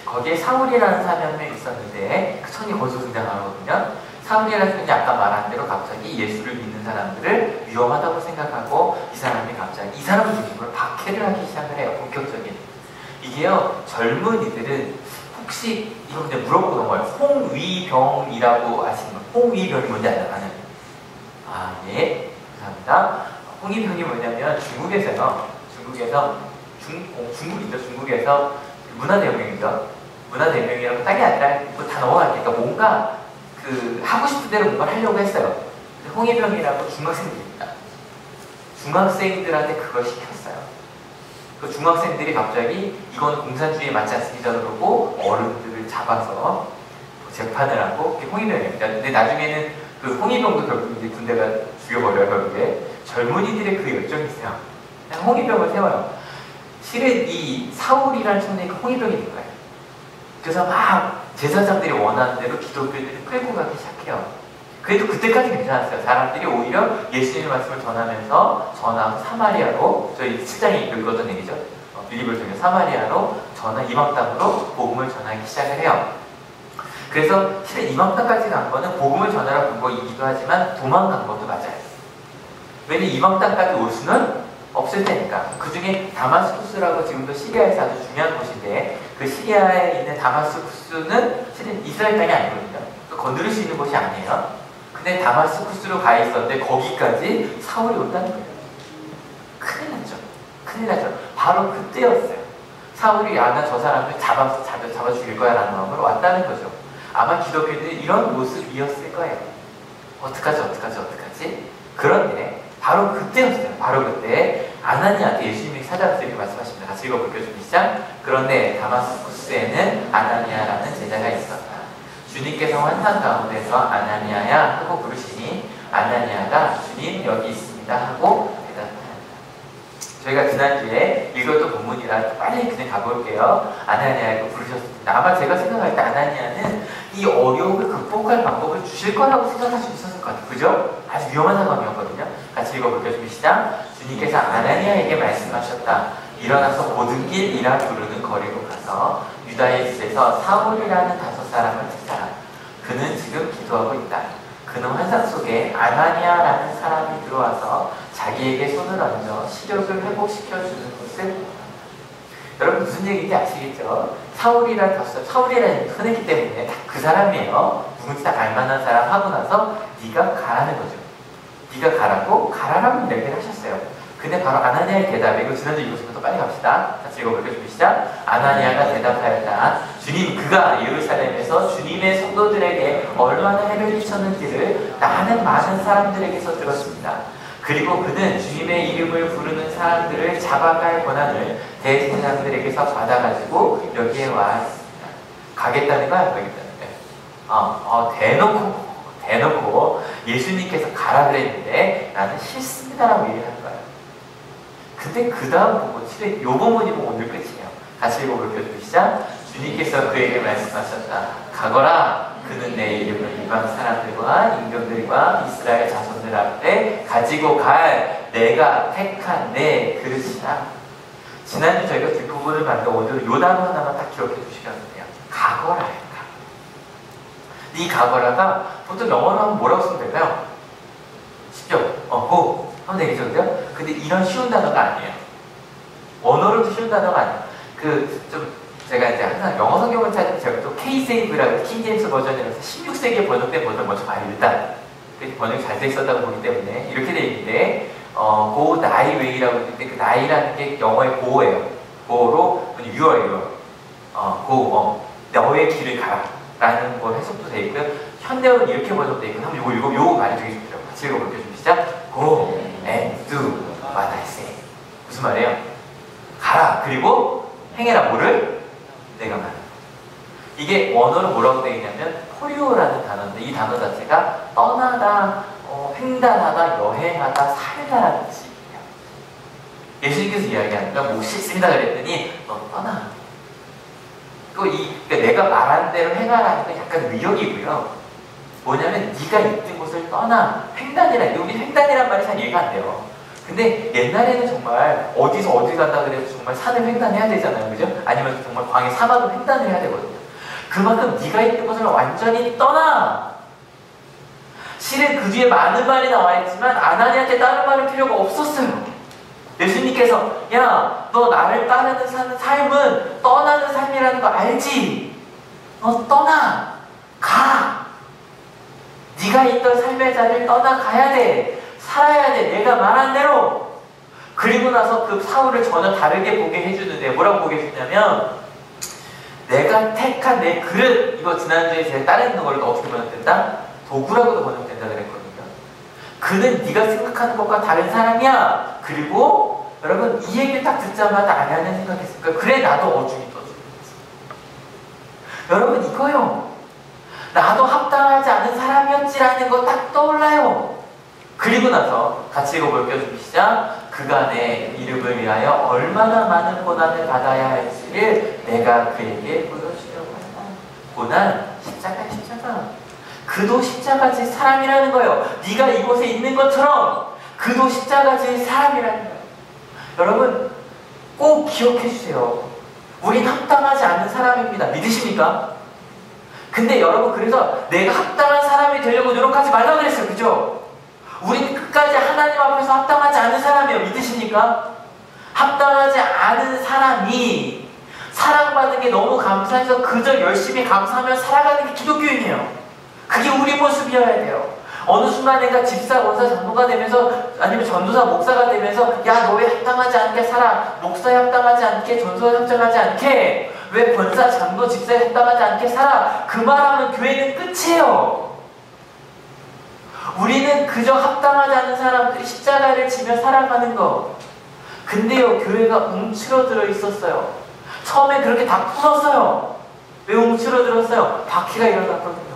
거기에 사울이라는 사람이 한 명 있었는데 그 천이 거기서 등장하거든요. 사울이라는 사람이 아까 말한 대로 갑자기 예수를 믿는 사람들을 위험하다고 생각하고 이 사람이 갑자기 이 사람을 중심으로 박해를 하기 시작을 해요. 본격적인. 이게요, 젊은이들은 혹시 이거 근데 물어보고 넘어요. 홍위병이라고 아시는 거? 홍위병이 뭔지 아나요? 예. 감사합니다. 홍위병이 뭐냐면 중국에서 문화대혁명이죠. 문화대혁명이라고 땅이 아니라 다 넘어갈게요. 그러니까 뭔가 하고 싶은 대로 뭔가를 하려고 했어요. 홍위병이라고 중학생들입니다. 중학생들한테 그걸 시켰어요. 그 중학생들이 갑자기 이건 공산주의에 맞지 않습니다 그러고 어른들을 잡아서 재판을 하고 그게 홍위병입니다. 근데 나중에는 그 홍위병도 결국 이제 군대가 죽여버려요. 결국에 젊은이들의 그 열정이 있어요. 그냥 홍위병을 세워요. 실은 이 사울이라는 청년이 그 홍위병이 된 거예요. 그래서 막 제사장들이 원하는 대로 기독교들을 끌고 가기 시작해요. 그래도 그때까지 괜찮았어요. 사람들이 오히려 예수님의 말씀을 전하면서 전하고 사마리아로, 저희 7장에 읽었던 얘기죠. 빌립을 통해 사마리아로 이방 땅으로 복음을 전하기 시작을 해요. 그래서 실은 이방 땅까지 간 거는 복음을 전하러 간 거이기도 하지만 도망간 것도 맞아요. 왜냐면 이방 땅까지 올 수는 없을 테니까. 그 중에 다마스쿠스라고 지금도 시리아에서 아주 중요한 곳인데, 그 시리아에 있는 다마스쿠스는 실은 이스라엘 땅이 아니거든요. 건드릴 수 있는 곳이 아니에요. 근데 다마스쿠스로 가 있었는데 거기까지 사울이 온다는 거예요. 큰일 났죠. 큰일 나죠. 바로 그때였어요. 사울이 나 저 사람을 잡아 죽일 거야 라는 마음으로 왔다는 거죠. 아마 기독교인들이 이런 모습이었을 거예요. 어떡하지? 그런데 바로 그때였어요. 바로 그때 아나니아한테 예수님이 찾아와서 이렇게 말씀하십니다. 같이 읽어볼게요. 시작. 그런데 다마스쿠스에는 아나니아라는 제자가 있었다. 주님께서 환상 가운데서 아나니아야 하고 부르시니 아나니아가 주님 여기 있습니다 하고 대답합니다. 저희가 지난주에 읽었던 본문이라 빨리 그냥 가볼게요. 아나니아가 부르셨습니다. 아마 제가 생각할 때 아나니아는 이 어려움을 극복할 방법을 주실 거라고 생각할 수 있었을 것 같아요. 그죠? 아주 위험한 상황이었거든요. 같이 읽어볼게요. 시작. 주님께서 아나니아에게 말씀하셨다. 일어나서 모든 길이라 부르는 거리로 가서 유다의 집에서 사울이라는 5사람을 찾아라. 그는 지금 기도하고 있다. 그는 환상 속에 아나니아라는 사람이 들어와서 자기에게 손을 얹어 시력을 회복시켜주는 것을 보았다. 여러분 무슨 얘기인지 아시겠죠? 사울이라는 흔했기 때문에 그 사람이에요. 누군지 다 알만한 사람 하고 나서 네가 가라는 거죠. 네가 가라고 가라라고 이야기를 하셨어요. 근데 바로 아나니아의 대답에, 이거 지난주 읽었으면 빨리 갑시다. 같이 읽어볼게요. 시작. 아나니아가 대답하였다. 주님, 그가 예루살렘에서 주님의 성도들에게 얼마나 해를 끼쳤는지를 나는 많은 사람들에게서 들었습니다. 그리고 그는 주님의 이름을 부르는 사람들을 잡아갈 권한을 대제사장들에게서 받아가지고 여기에 와 있습니다. 가겠다는 거야? 가겠다는 거야? 대놓고 예수님께서 가라 그랬는데 나는 싫습니다라고 얘기를 한 거예요. 근데 그 다음 부분, 실은 요 부분이 오늘 끝이에요. 같이 읽어볼게요. 시작. 주님께서 그에게 말씀하셨다. 가거라. 그는 내 이름을 이방 사람들과 임금들과 이스라엘 자손들 앞에 가지고 갈 내가 택한 내 그릇이다. 지난주 저희가 뒷부분을 봤는데 오늘은 요 단어 하나만 딱 기억해 주시면 돼요. 가거라예요. 이 가거라가 보통 영어로 하면 뭐라고 쓰면 될까요? 쉽죠? go 하면 되겠죠? 근데 이런 쉬운 단어가 아니에요. 언어로도 쉬운 단어가 아니에요. 제가 이제 항상 영어 성경을 찾으면 제가 또 K-세이브라고 킹제임스 버전이라서 16세기에 번역된 버전을 먼저 봐요. 일단 번역이 잘 돼 있었다고 보기 때문에 이렇게 돼 있는데 go thy way라고 했는데 그 thy라는 게 영어의 go예요. go로 you're go 너의 길을 가라 라는 거 해석도 돼 있고요. 현대어는 이렇게 번역돼 있고 한번 요거 말이 되게 좋더라고요. 같이 읽어볼게요. 좀 시작. Go and do what I say. 무슨 말이에요? 가라. 그리고 행해라. 뭐를? 내가 말해. 이게 원어로 뭐라고 되어 있냐면 포리오라는 단어인데 이 단어 자체가 떠나다, 횡단하다, 여행하다, 살다라는 뜻이에요. 예수님께서 이야기하는 건 뭐 싫습니다 그랬더니 너 떠나. 그러니까 내가 말한 대로 행하라는 건 약간 위협이고요. 뭐냐면 네가 있던 곳을 떠나. 여기 횡단이란 말이 잘 이해가 안 돼요. 근데 옛날에는 정말 어디서 어디 간다 그래도 정말 산을 횡단해야 되잖아요. 그죠? 아니면 정말 광야 사막을 횡단을 해야 되거든요. 그만큼 네가 있는 곳을 완전히 떠나. 실은 그 뒤에 많은 말이 나와 있지만 아나니아한테 다른 말을 필요가 없었어요. 예수님께서 야, 너 나를 따르는 삶은 떠나는 삶이라는 거 알지? 너 떠나. 가. 네가 있던 삶의 자리를 떠나가야 돼. 살아야 돼. 내가 말한 대로. 그리고 나서 그 사울을 전혀 다르게 보게 해주는데 뭐라고 보게 해주냐면 내가 택한 내 그릇. 이거 지난주에 제가 따르는 걸 어떻게 번역된다? 도구라고도 번역된다 그랬거든요. 그는 네가 생각하는 것과 다른 사람이야. 그리고 여러분 이 얘기를 딱 듣자마자 아냐는 생각했으니까 그래 나도 어중이 떠주겠어. 여러분 이거요. 나도 합당하지 않은 사람이었지라는 거 딱 떠올라요. 그리고 나서 같이 읽어볼게요. 좀 시작. 그가 내 이름을 위하여 얼마나 많은 고난을 받아야 할지를 내가 그에게 보여주려고 한다. 고난, 십자가. 그도 십자가 질 사람이라는 거예요. 네가 이곳에 있는 것처럼 그도 십자가 질 사람이라는 거예요. 여러분 꼭 기억해 주세요. 우린 합당하지 않는 사람입니다. 믿으십니까? 근데 여러분 그래서 내가 합당한 사람이 되려고 노력하지 말라고 그랬어요. 그죠? 우린 끝까지 하나님 앞에서 합당하지 않은 사람이에요. 믿으십니까? 합당하지 않은 사람이 사랑받은 게 너무 감사해서 그저 열심히 감사하며 살아가는 게 기독교인이에요. 그게 우리 모습이어야 돼요. 어느 순간 내가 집사, 원사, 장로가 되면서 아니면 전도사, 목사가 되면서 야, 너 왜 합당하지 않게 살아? 목사에 합당하지 않게, 전도사에 합당하지 않게, 왜 권사, 장로, 집사에 합당하지 않게 살아? 그 말하면 교회는 끝이에요. 우리는 그저 합당하지 않은 사람들이 십자가를 지며 살아가는 거. 근데요, 교회가 움츠러들어 있었어요. 처음에 그렇게 다 풀었어요. 왜 움츠러들었어요? 바퀴가 일어났거든요.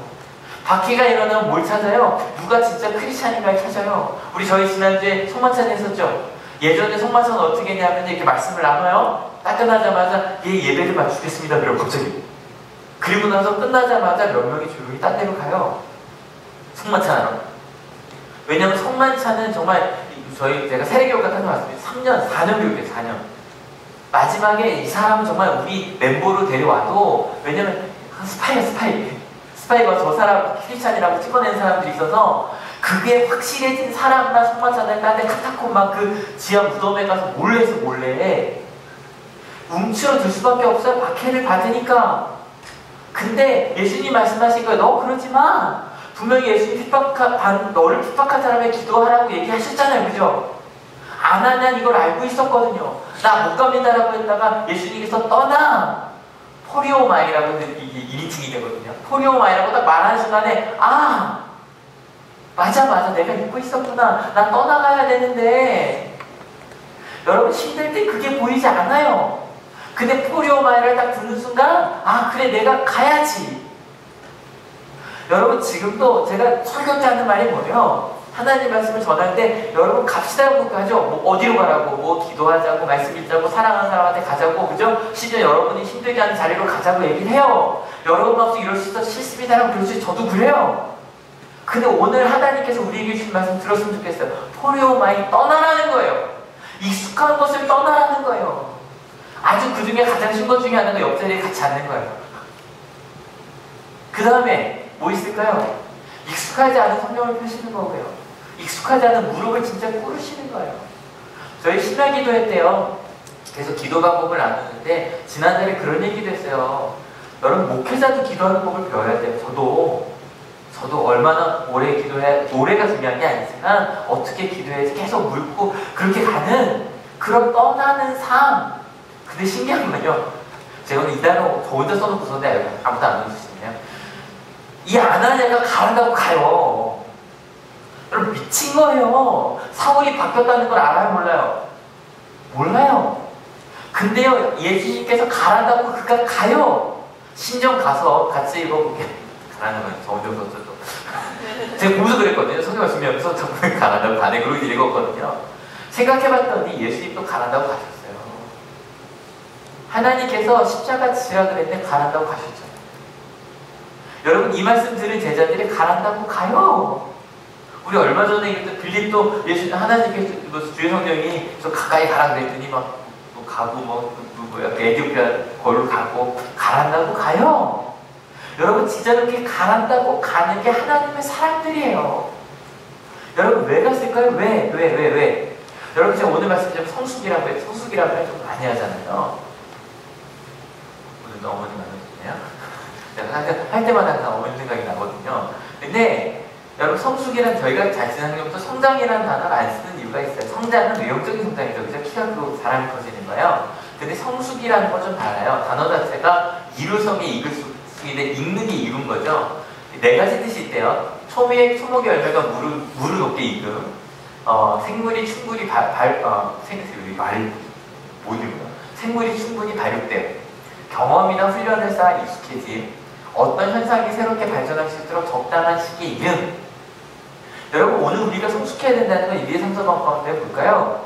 바퀴가 일어나면 뭘 찾아요? 누가 진짜 크리스찬인가를 찾아요. 우리 저희 지난주에 성만찬 했었죠. 예전에 성만찬은 어떻게 했냐면 이렇게 말씀을 나눠요. 딱 끝나자마자 예배를 마치겠습니다. 그러고 갑자기. 그리고 나서 끝나자마자 몇 명이 조용히 딴 데로 가요. 성만찬하러. 왜냐면 성만찬은 정말 제가 세례교육 같은 거 왔습니다. 3년, 4년 교육이에요. 4년. 마지막에 이 사람은 정말 우리 멤버로 데려와도 왜냐면 스파이야 스파이가 저 사람 크리스찬이라고 찍어낸 사람들이 있어서 그게 확실해진 사람만 성만찬을 따는데 카타콤막 그 지하 무덤에 가서 몰래 움츠러들 수밖에 없어요. 박해를 받으니까. 근데 예수님 말씀하신 거예요. 너 그러지 마. 분명히 예수님 너를 핍박한 사람에게 기도하라고 얘기하셨잖아요. 그죠? 안 하면 이걸 알고 있었거든요. 나 못 갑니다라고 했다가 예수님께서 떠나. 포리오마이라고 이게 1인칭이 되거든요. 포리오마이라고 딱 말하는 순간에 맞아 내가 믿고 있었구나. 나 떠나가야 되는데. 여러분 힘들 때 그게 보이지 않아요. 근데 포리오마이를 딱 듣는 순간 그래 내가 가야지. 여러분 지금도 제가 설교때 하는 말이 뭐예요? 하나님 말씀을 전할 때 여러분 갑시다고 하죠. 뭐 어디로 가라고, 뭐 기도하자고, 말씀 읽자고, 사랑하는 사람한테 가자고, 그죠? 심지어 여러분이 힘들게 하는 자리로 가자고 얘기를 해요. 여러분 없이 이럴 수 있어 싫습니다라고 그럴 수 있어. 저도 그래요. 근데 오늘 하나님께서 우리에게 주신 말씀 들었으면 좋겠어요. 포리오마이 떠나라는 거예요. 익숙한 것을 떠나라는 거예요. 아주 그 중에 가장 쉬운 것 중에 하나가 옆자리에 같이 앉는 거예요. 그 다음에 뭐 있을까요? 익숙하지 않은 성경을 펴시는 거고요. 익숙하지 않은 무릎을 진짜 꿇으시는 거예요. 저희 신앙 기도회 때요. 계속 기도 방법을 나누는데 지난달에 그런 얘기도 했어요. 여러분 목회자도 기도하는 법을 배워야 돼요. 저도 얼마나 오래 기도해야, 오래가 중요한 게 아니지만 어떻게 기도해야지 계속 물고 그렇게 가는 그런 떠나는 삶. 근데 신기한 건요. 제가 오늘 이 단어 저 혼자 써놓고 썼는데 아무도 안 넣어주시네요. 이 아나니아가 가란다고 가요. 여러분 미친 거예요. 사울이 바뀌었다는 걸 알아요? 몰라요? 몰라요. 근데요 예수님께서 가란다고 그가 가요. 신정 가서 같이 읽어볼게. 가라는 거예요. 저 혼자 썼죠. 제가 보면서 그랬거든요. 성경 말씀하면서 정말 가란다고 가네. 그러고 읽었거든요. 생각해봤더니 예수님도 가란다고 가셨어요. 하나님께서 십자가 지라 그랬는데 가란다고 가셨죠. 여러분 이 말씀 들은 제자들이 가란다고 가요. 우리 얼마 전에 그때 빌립도 예수 하나님께서 주의 성령이 저 가까이 가라 그랬더니 막 가고 에티오피아 거기로 가고 가란다고 가요. 여러분 진짜 그렇게 가란다고 가는 게 하나님의 사람들이에요. 여러분 왜 갔을까요? 왜? 여러분 제가 오늘 말씀드린 성숙이라고 해요. 성숙이라고 해서 좀 많이 하잖아요. 오늘도 어머니 만나셨네요. 제가 할 때마다 항상 어머니 생각이 나거든요. 근데 여러분 성숙이란 저희가 잘 쓰는 학교부터 성장이라는 단어를 안 쓰는 이유가 있어요. 성장은 외형적인 성장이죠. 그죠? 키가 크고 사람이 커지는 거예요. 근데 성숙이라는 건 좀 달라요. 단어 자체가 이루성에 익을수인데 읽는 게 이룬 거죠. 네 가지 뜻이 있대요. 초목의 열매가 물을 높게 익음. 생물이 충분히 생물이 충분히 발육됨. 경험이나 훈련을 쌓아 익숙해짐. 어떤 현상이 새롭게 발전할 수 있도록 적당한 시기에 이름. 여러분 오늘 우리가 성숙해야 된다는 건 1, 2, 3, 4번 가운데 볼까요?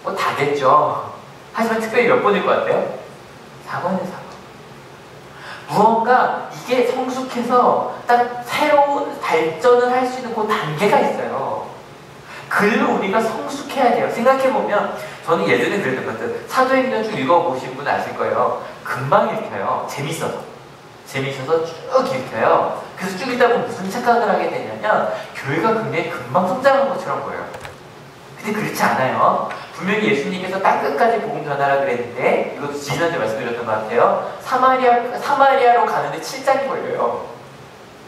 뭐 다겠죠. 하지만 특별히 몇 번일 것 같아요? 4번이에요. 4번. 무언가 이게 성숙해서 딱 새로운 발전을 할 수 있는 그 단계가 있어요. 글로 우리가 성숙해야 돼요. 생각해보면 저는 예전에 그랬던 것 같아요. 사도행전 쭉 읽어보신 분 아실 거예요. 금방 읽혀요. 재밌어서 쭉 읽혀요. 그래서 쭉 읽다 보면 무슨 착각을 하게 되냐면 교회가 굉장히 금방 성장한 것처럼 보여요. 근데 그렇지 않아요. 분명히 예수님께서 땅 끝까지 복음 전하라 그랬는데, 이것도 지난주에 말씀드렸던 것 같아요. 사마리아로 가는데 7장이 걸려요.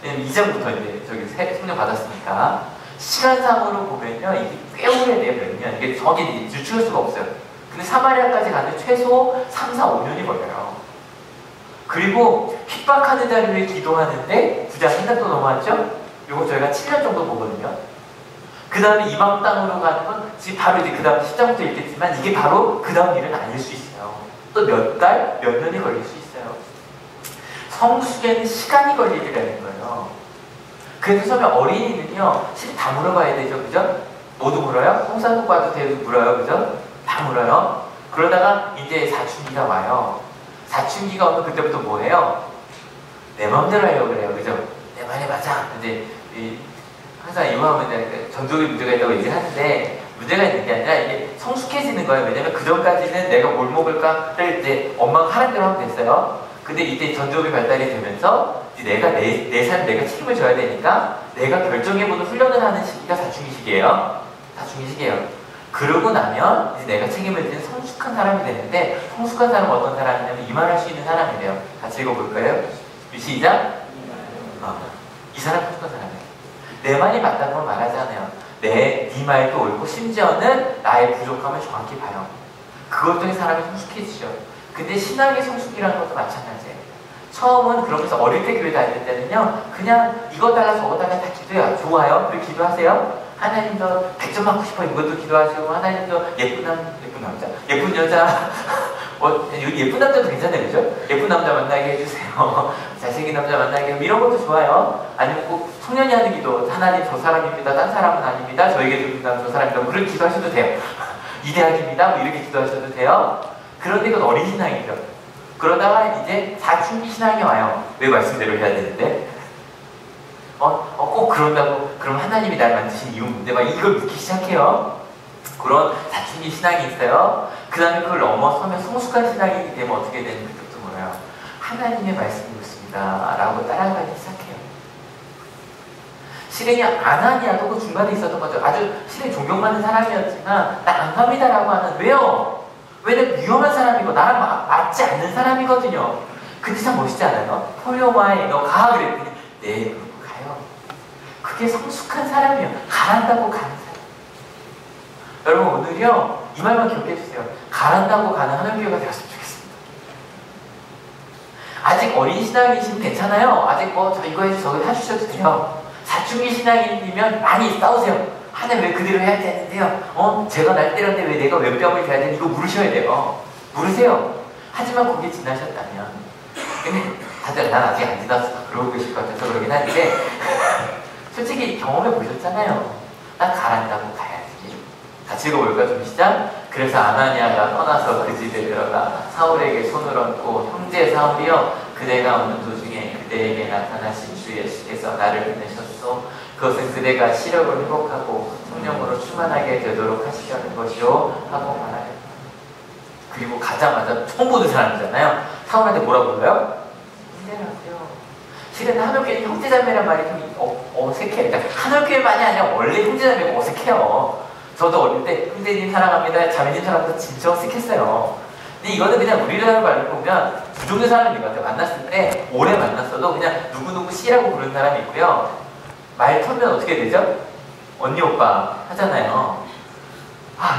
왜냐면 2장부터 이제 저기 성령 받았으니까. 시간상으로 보면요, 이게 꽤 오래돼요. 몇 년. 이게 정확히 유추할 수가 없어요. 근데 사마리아까지 가는데 최소 3, 4, 5년이 걸려요. 그리고 핍박하는 자를 기도하는데 9장 한 달도 넘어왔죠? 이거 저희가 7년 정도 보거든요. 그 다음에 이방 땅으로 가는 건 지금 바로 이제 그 다음 10장부터 읽겠지만 이게 바로 그 다음 일은 아닐 수 있어요. 또 몇 달, 몇 년이 걸릴 수 있어요. 성숙에는 시간이 걸리더라는 거예요. 그래서 처음에 어린이는요, 실은 다 물어봐야 되죠, 그죠? 모두 물어요? 홍사독과도 대도 물어요, 그죠? 다 물어요. 그러다가 이제 사춘기가 와요. 사춘기가 오면 그때부터 뭐예요? 내 마음대로 하려고 그래요, 그죠? 내 말이 맞아. 이제 항상 이거 하면 전도에 문제가 있다고 얘기하는데 문제가 있는 게 아니라 이게 성숙해지는 거예요. 왜냐면 그 전까지는 내가 뭘 먹을까를 이제 엄마가 하는 대로 하면 됐어요. 근데 이때 전도업이 발달이 되면서 이제 내가 내 삶 내가 책임을 져야 되니까 내가 결정해보는 훈련을 하는 시기가 사춘기 시기예요. 사춘기 시기예요. 그러고 나면 이제 내가 책임을 지는 성숙한 사람이 되는데, 성숙한 사람은 어떤 사람이냐면 이 말 할 수 있는 사람이 돼요. 같이 읽어볼까요? 시작! 이 사람 성숙한 사람이에요. 내 말이 맞다는 걸 말하지 않아요. 네 말도 옳고 심지어는 나의 부족함을 정확히 봐요. 그것 때문에 사람이 성숙해지죠. 근데 신앙의 성숙이라는 것도 마찬가지예요. 처음은 그러면서 어릴 때 교회 다닐 때는요, 그냥 이거 달라 저거 달라 다 기도해요. 좋아요. 그리고 기도하세요. 하나님도 100점 받고 싶어. 이것도 기도하시고, 하나님도 예쁜 남자, 예쁜 여자, 예쁜 남자도 괜찮아요, 그죠? 예쁜 남자 만나게 해주세요. 잘생긴 남자 만나게 해주세요. 이런 것도 좋아요. 아니면 꼭 청년이 하는 기도, 하나님 저 사람입니다, 딴 사람은 아닙니다, 저에게 드립니다, 저 사람입니다. 뭐 그렇게 기도하셔도 돼요. 이 대학입니다, 뭐 이렇게 기도하셔도 돼요. 그런데 그건 어린 신앙이죠. 그러다가 이제 사춘기 신앙이 와요. 왜 말씀대로 해야 되는데? 꼭 그런다고, 그럼 하나님이 날 만드신 이유 뭔데? 막 이걸 묻기 시작해요. 그런 사춘기 신앙이 있어요. 그 다음에 그걸 넘어서면 성숙한 신앙이기 때문에 어떻게 되는 그때부터 뭐예요? 하나님의 말씀이 옳습니다 라고 따라가기 시작해요. 실행이 아나니아도 그 중간에 있었던 거죠. 아주 실행 존경받는 사람이었지만 나 안 갑니다 라고 하는, 왜요? 왜냐면 위험한 사람이고 나랑 맞지 않는 사람이거든요. 근데 참 멋있지 않아요? 폴요마에 너 가 그랬더니 네 그러고 가요. 그게 성숙한 사람이에요. 가란다고 가는 사람. 여러분 오늘요 이 말만 기억해 주세요. 가란다고 가는 하늘교회가 되었으면 좋겠습니다. 아직 어린 신앙이시면 괜찮아요. 아직 뭐 저 이거 해주셔서 저거 해주셔도 돼요. 사춘기 신앙이면 많이 싸우세요. 하나님 왜 그대로 해야 되는데요? 제가 날 때렸는데 왜 내가 왼뺨을 대야 되는, 이거 물으셔야 돼요. 물으세요. 하지만 거기에 지나셨다면, 근데 다들 난 아직 안 지났어 그러고 계실 것 같아서 그러긴 한데 솔직히 경험해 보셨잖아요. 난 가란다고 가야지. 같이 읽어볼까 좀 시작. 그래서 아나니아가 떠나서 그 집에 들어가 사울에게 손을 얹고, 형제 사울이여 그대가 오는 도중에 그대에게 나타나신 주 예수께서 나를 보내셨소. 그것은 그대가 시력을 회복하고 성령으로 충만하게 되도록 하시려는 것이요 하고 말하였다. 그리고 가자마자 처음 보는 사람이잖아요. 사울한테 뭐라고 불러요? 형제라고요. 실은 한옥교회는 형제자매란 말이 좀 어색해요. 그러니까 한옥교회만이 아니라 원래 형제자매가 어색해요. 저도 어릴 때 형제님 사랑합니다, 자매님 사랑합니다 진짜 어색했어요. 근데 이거는 그냥 우리라는 말을 보면 두 종류의 사람인 것 같아요. 만났을 때 오래 만났어도 그냥 누구누구 씨라고 부르는 사람이 있고요. 말 털면 어떻게 되죠? 언니 오빠 하잖아요.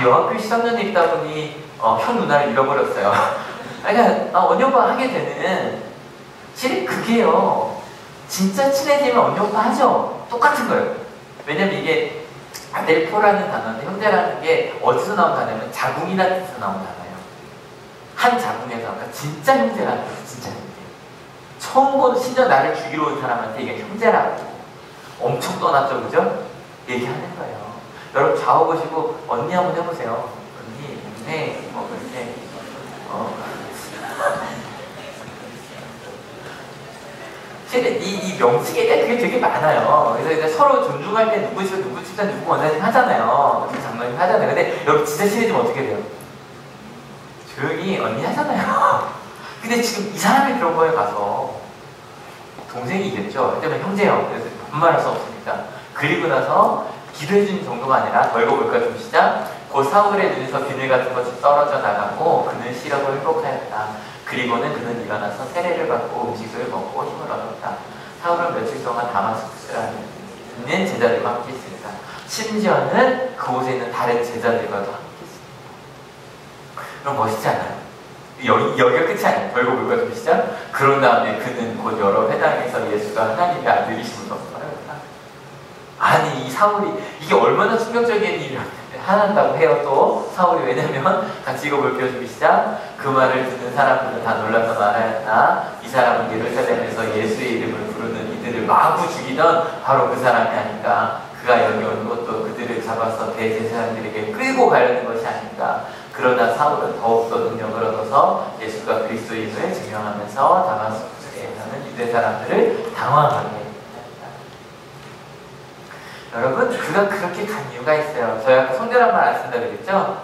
여학교 시상년에 있다 보니 형 누나를 잃어버렸어요. 그러니까 언니 오빠 하게 되는, 실은 그게요 진짜 친해지면 언니 오빠 하죠. 똑같은 거예요. 왜냐면 이게 아델포라는 단어인데 형제라는 게 어디서 나온 단어냐면 자궁이라는 뜻에서 나온 단어예요. 한 자궁에서. 그러니까 진짜 형제라는 거예요. 진짜 형제. 처음 보는 심지어 나를 죽이러 온 사람한테 이게 형제라고 엄청 떠났죠, 그죠? 얘기하는 거예요. 여러분 좌우 보시고 언니 한번 해보세요. 언니, 뭐 그렇게 실은 이 명칭에 대한 그게 되게 많아요. 그래서 이제 서로 존중할 때 누구 집사, 누구 집사, 누구 원사님 하잖아요. 누구 장로님 하잖아요. 근데 여기 진짜 친해지면 어떻게 돼요? 조용히 언니 하잖아요. 근데 지금 이 사람이 그런 거에 가서 동생이겠죠. 때문에 형제요. 그래서 반말할 수 없으니까. 그리고 나서 기도해주는 정도가 아니라 더 읽어볼까 좀 시작. 곧 사울의 눈에서 비늘 같은 것이 떨어져 나가고 그는 시력을 회복하였다. 그리고는 그는 일어나서 세례를 받고 음식을 먹고 힘을 얻었다. 사울은 며칠 동안 다마스쿠스라는 제자들과 함께 있습니다. 심지어는 그곳에 있는 다른 제자들과도 함께 있습니다. 그럼 멋있지 않아요? 여기가 끝이 아니에요. 결국 뭘까 좀 시작. 그런 다음에 그는 곧 여러 회당에서 예수가 하나님의 아들이심을 선포하였다. 아니 이 사울이 이게 얼마나 충격적인 일이었는데 하나님다고 해요. 또 사울이 왜냐면 같이 읽어볼게요. 좀 시작. 그 말을 듣는 사람들은 다 놀라서 말하였다. 이 사람은 예루살렘에서 예수의 이름을 부르는 이들을 마구 죽이던 바로 그 사람이 아닌가. 그가 여기 온 것도 그들을 잡아서 대제사장들에게 끌고 가려는 것이 아닌가. 그러나 사울은 더욱더 능력을 얻어서 예수가 그리스도임을 증명하면서 다마스쿠스에 사는 유대 사람들을 당황하게 했다. 여러분, 그가 그렇게 간 이유가 있어요. 저희 아까 선교란 말 안 쓴다 그랬죠?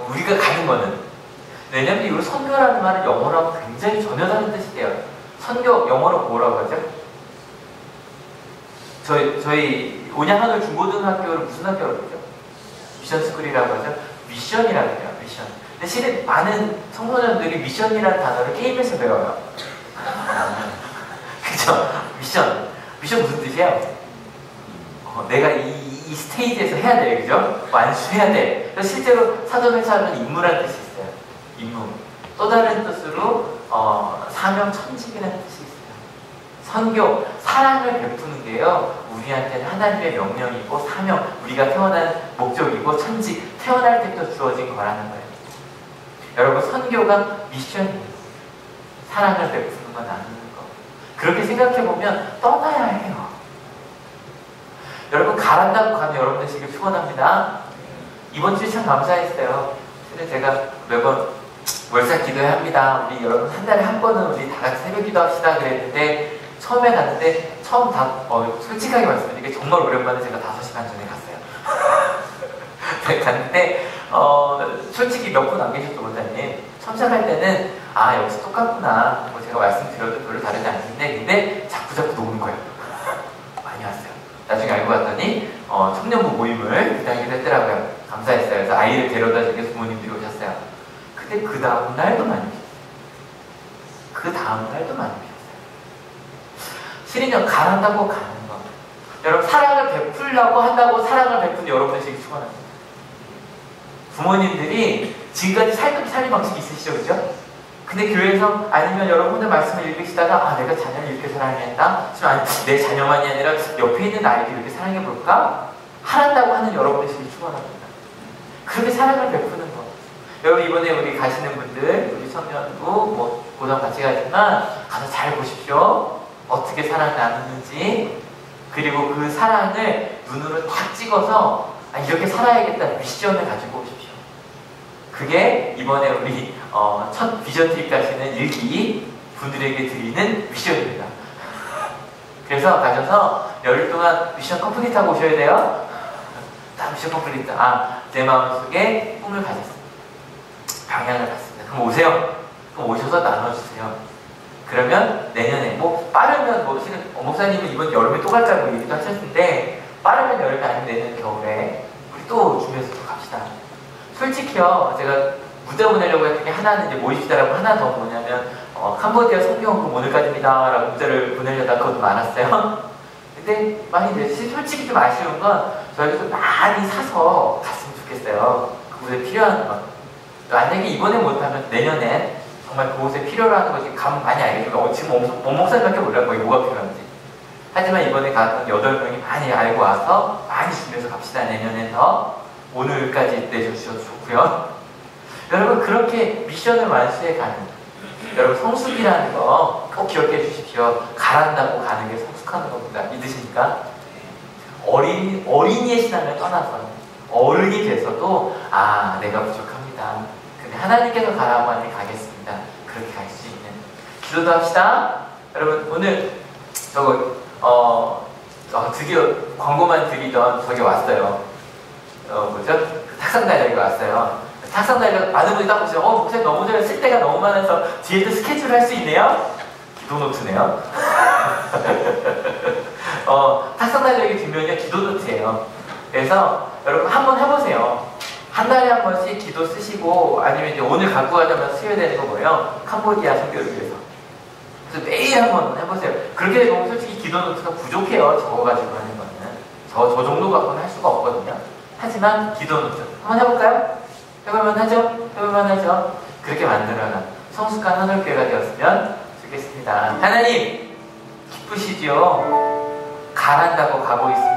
우리가 가는 거는. 왜냐면 이 선교라는 말은 영어로 굉장히 전혀 다른 뜻이에요. 선교, 영어로 뭐라고 하죠? 저희 온양하늘 중고등학교를 무슨 학교라고 그러죠? 미션스쿨이라고 하죠? 미션이라고 해요. 미션. 근데 실은 많은 청소년들이 미션이라는 단어를 KBS에서 배워요. 그죠? 미션. 미션 무슨 뜻이에요? 내가 이 스테이지에서 해야 돼. 그죠? 완수해야 돼. 그래서 실제로 사도행전은 임무라는 뜻이 있어요. 임무. 또 다른 뜻으로 사명 천직이라는 뜻이 있어요. 선교, 사랑을 베푸는 게요. 우리한테는 하나님의 명령이고 사명, 우리가 태어난 목적이고 천직, 태어날 때부터 주어진 거라는 거예요. 여러분, 선교가 미션이에요. 사랑을 베푸는 거, 나누는 거. 그렇게 생각해보면 떠나야 해요. 여러분, 가란다고 가면 여러분들 지금 피곤합니다. 이번 주에 참 감사했어요. 근데 제가 매번 월삭 기도해야 합니다. 우리 여러분 한 달에 한 번은 우리 다 같이 새벽 기도합시다 그랬는데 처음에 갔는데 솔직하게 말씀드리게 정말 오랜만에 제가 5시간 전에 갔어요. 갔는데 솔직히 몇 분 안 계셨죠, 원장님. 처음 시작할 때는 역시 똑같구나. 뭐 제가 말씀드려도 별로 다르지 않는데 근데 자꾸 녹는 거예요. 많이 왔어요. 나중에 알고 봤더니 청년부 모임을 그 당시에 했더라고요. 감사했어요. 그래서 아이를 데려다 주게 부모님들이 오셨어요. 근데 그 다음 날도 많이 오셨어요. 그 다음 날도 많이 오셨어요. 실은요, 가란다고 가는 거. 여러분, 사랑을 베풀려고 한다고 사랑을 베푼 여러분들 지금 축원합니다. 부모님들이 지금까지 살던 삶의 방식이 있으시죠, 그죠? 근데 교회에서 아니면 여러분들 말씀을 읽으시다가 내가 자녀를 이렇게 사랑했다. 아니, 내 자녀만이 아니라 옆에 있는 아이도 이렇게 사랑해볼까? 하란다고 하는 여러분들 지금 축원합니다. 그렇게 사랑을 베푸는 거. 여러분, 이번에 우리 가시는 분들, 우리 청년부, 뭐 고등 같이 가지만 가서 잘 보십시오. 어떻게 사랑 나누는지. 그리고 그 사랑을 눈으로 딱 찍어서 이렇게 살아야겠다는 미션을 가지고 오십시오. 그게 이번에 우리 첫 비전 트립 가시는 일기 분들에게 드리는 미션입니다. 그래서 가셔서 열흘 동안 미션 컴플리트 하고 오셔야 돼요. 다 미션 컴플리트. 내 마음속에 꿈을 가졌습니다. 방향을 봤습니다. 그럼 오세요. 그럼 오셔서 나눠주세요. 그러면 내년에 빠르면 실은 목사님은 이번 여름에 또 갈까고 얘기도 하셨는데 빠르면 여름에 아니면 내년 겨울에 우리 또 준비해서 또 갑시다. 솔직히요, 제가 문자 보내려고 했던 게 하나는 이제 모이시다라고 하나 더 뭐냐면 캄보디아 성경학금 오늘까지입니다 라고 문자를 보내려다 그것도 많았어요. 근데 솔직히 좀 아쉬운 건 저희가 좀 많이 사서 갔으면 좋겠어요. 그곳에 필요한 것. 만약에 이번에 못하면 내년에 정말 그곳에 필요로 하는 것이 가면 많이 알겠죠. 지금 목사님밖에 몰라요. 거기 뭐가 필요한지. 하지만 이번에 갔던 8명이 많이 알고 와서 많이 준비해서 갑시다. 내년에는 오늘까지 내주셔도 좋고요. 여러분, 그렇게 미션을 완수해 가는, 여러분, 성숙이라는 거 꼭 기억해 주십시오. 가란다고 가는 게 성숙하는 겁니다. 믿으십니까? 어린이의 신앙을 떠나서 어른이 돼서도 내가 부족합니다. 근데 하나님께서 가라고 하니 가겠습니다. 그렇게 갈 수 있는 기도도 합시다. 여러분, 오늘 저거 드디어 광고만 드리던 저게 왔어요. 뭐죠? 탁상 달력이가 왔어요. 탁상 달력 많은 분이 딱 보시면 목사님 너무 잘 쓸 때가 너무 많아서 뒤에도 스케줄을 할 수 있네요? 기도 노트네요. 탁상 달력이 뒷면이 기도 노트예요. 그래서 여러분 한번 해보세요. 한 달에 한 번씩 기도 쓰시고 아니면 이제 오늘 갖고 가자면 쓰여야 되는 거 뭐예요? 캄보디아 선교를 위해서. 그래서 매일 한번 해보세요. 그렇게 보면 솔직히 기도 노트가 부족해요. 적어가지고 하는 거는. 저 정도 갖고는 할 수가 없거든요. 하지만 기도 노트 한번 해볼까요? 해볼만 하죠? 해볼만 하죠? 그렇게 만들어라. 성숙한 하늘교회가 되었으면 좋겠습니다. 하나님 기쁘시죠? 가란다고 가고 있습니다.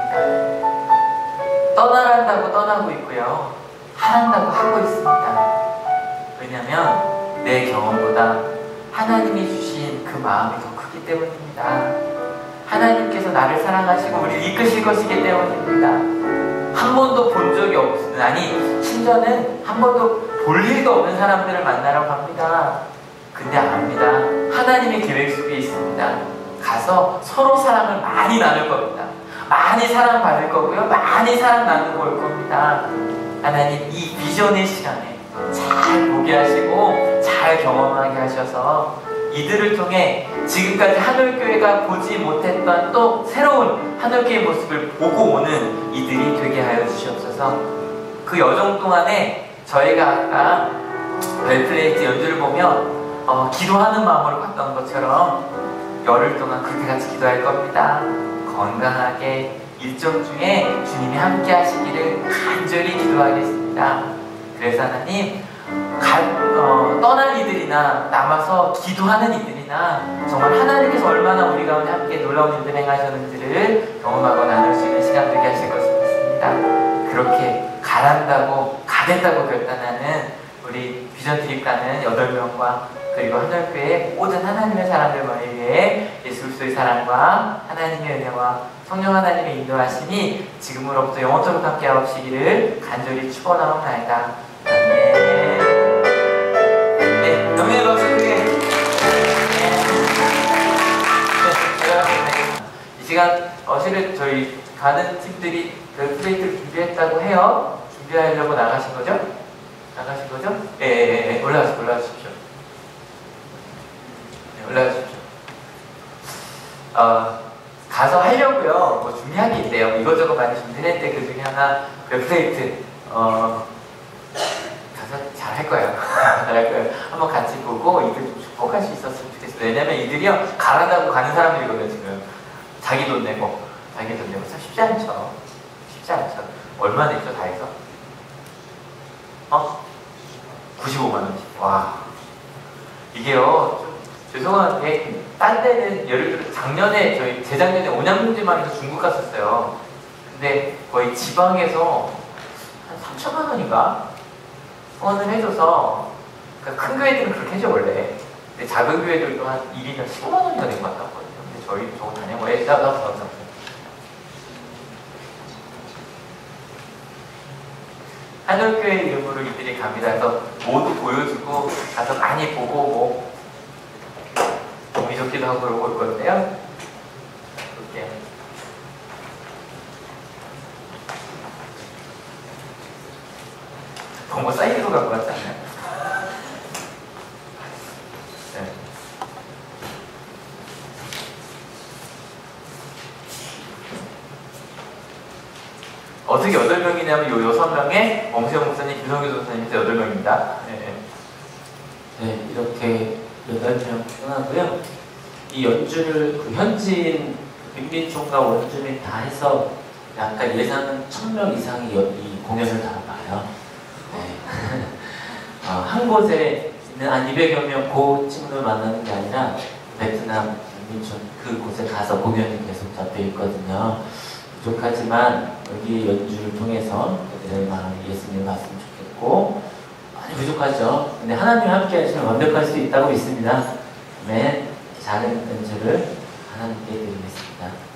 떠나란다고 떠나고 있고요. 하란다고 하고 있습니다. 왜냐하면 내 경험보다 하나님이 주신 그 마음이 더 크기 때문입니다. 하나님께서 나를 사랑하시고 우리를 이끄실 것이기 때문입니다. 한 번도 본 적이 없는, 아니 심지어는 한 번도 볼 일도 없는 사람들을 만나러 갑니다. 근데 압니다. 하나님의 계획 속에 있습니다. 가서 서로 사랑을 많이 나눌 겁니다. 많이 사랑받을 거고요. 많이 사랑 나누고 올 겁니다. 하나님 이 비전의 시간에 잘 보게 하시고 잘 경험하게 하셔서 이들을 통해 지금까지 하늘교회가 보지 못했던 또 새로운 하늘교회의 모습을 보고 오는 이들이 되게 하여 주시옵소서. 그 여정 동안에 저희가 아까 벨플레이트 연주를 보면 기도하는 마음으로 봤던 것처럼 열흘 동안 그렇게 같이 기도할 겁니다. 건강하게 일정 중에 주님이 함께 하시기를 간절히 기도하겠습니다. 그래서 하나님 떠난 이들이나 남아서 기도하는 이들이나 정말 하나님께서 얼마나 우리 가운데 함께 놀라운 일들 행하셨는지를 경험하고 나눌 수 있는 시간 되게 하실 것을 믿습니다. 그렇게 가란다고 가겠다고 결단하는 우리 비전 드립가는 8명과 그리고 하늘교회의 모든 하나님의 사람들 머리 위에 예수 그리스도의 사랑과 하나님의 은혜와 성령 하나님의 인도하심이 지금으로부터 영원토록 함께 하옵시기를 간절히 축원하옵나이다. 아멘. 네, 영예의 박수 크게. 이 시간 실은 저희 가는 팀들이 플레이트를 준비했다고 해요. 준비하려고 나가신 거죠? 나가신 거죠? 예, 올라가십시오. 올라가십시오. 가서 하려고요. 뭐 준비한 게 있대요. 이것저것 많이 준비했는데 그 중에 하나 웹사이트 가서 잘 할 거예요. 잘 할 거예요. 한번 같이 보고 이들 좀 축복할 수 있었으면 좋겠어요. 왜냐면 이들이요 가란다고 가는 사람들이거든요. 지금 자기 돈 내고 참 쉽지 않죠. 쉽지 않죠. 얼마 냈죠 다 해서? 95만 원씩. 와 이게요. 좀 죄송한데 딴 데는 예를 들어 작년에 저희 재작년에 온양공지만 해서 중국 갔었어요. 근데 거의 지방에서 한 3천만 원인가 후원을 해줘서 그러니까 큰 교회들은 그렇게 해줘 원래. 근데 작은 교회들도 한 1인당 15만 원인가 된 것 같았거든요. 근데 저희 저거 다녀보고 했다가 하늘교회 이름으로 이들이 갑니다. 그래서 모두 보여주고 가서 많이 보고 뭐 몸이 좋기도 하고 그러고 올 건데요. 이렇게 너무 사이드로 간 것 같지 않나요? 네. 어떻게 8명이냐면 요 6명에 엄세영 목사님, 김성규 목사님에서 8명입니다. 네, 이렇게 8명 떠나고요. 이 연주를 그 현지인 민민총과 원주민 다 해서 약간 예상은 1000명 이상이 이 공연을 다 봐요. 네. 한 곳에 있는 한 200여 명 그 친구들 만나는 게 아니라 베트남 민민총 그곳에 가서 공연이 계속 잡혀 있거든요. 부족하지만 여기 연주를 통해서 그들의 마음을 예수님을 봤으면 좋겠고 많이 부족하죠. 근데 하나님이 함께 하시면 완벽할 수 있다고 믿습니다. 아멘. 작은 연주를 하나님께 드리겠습니다.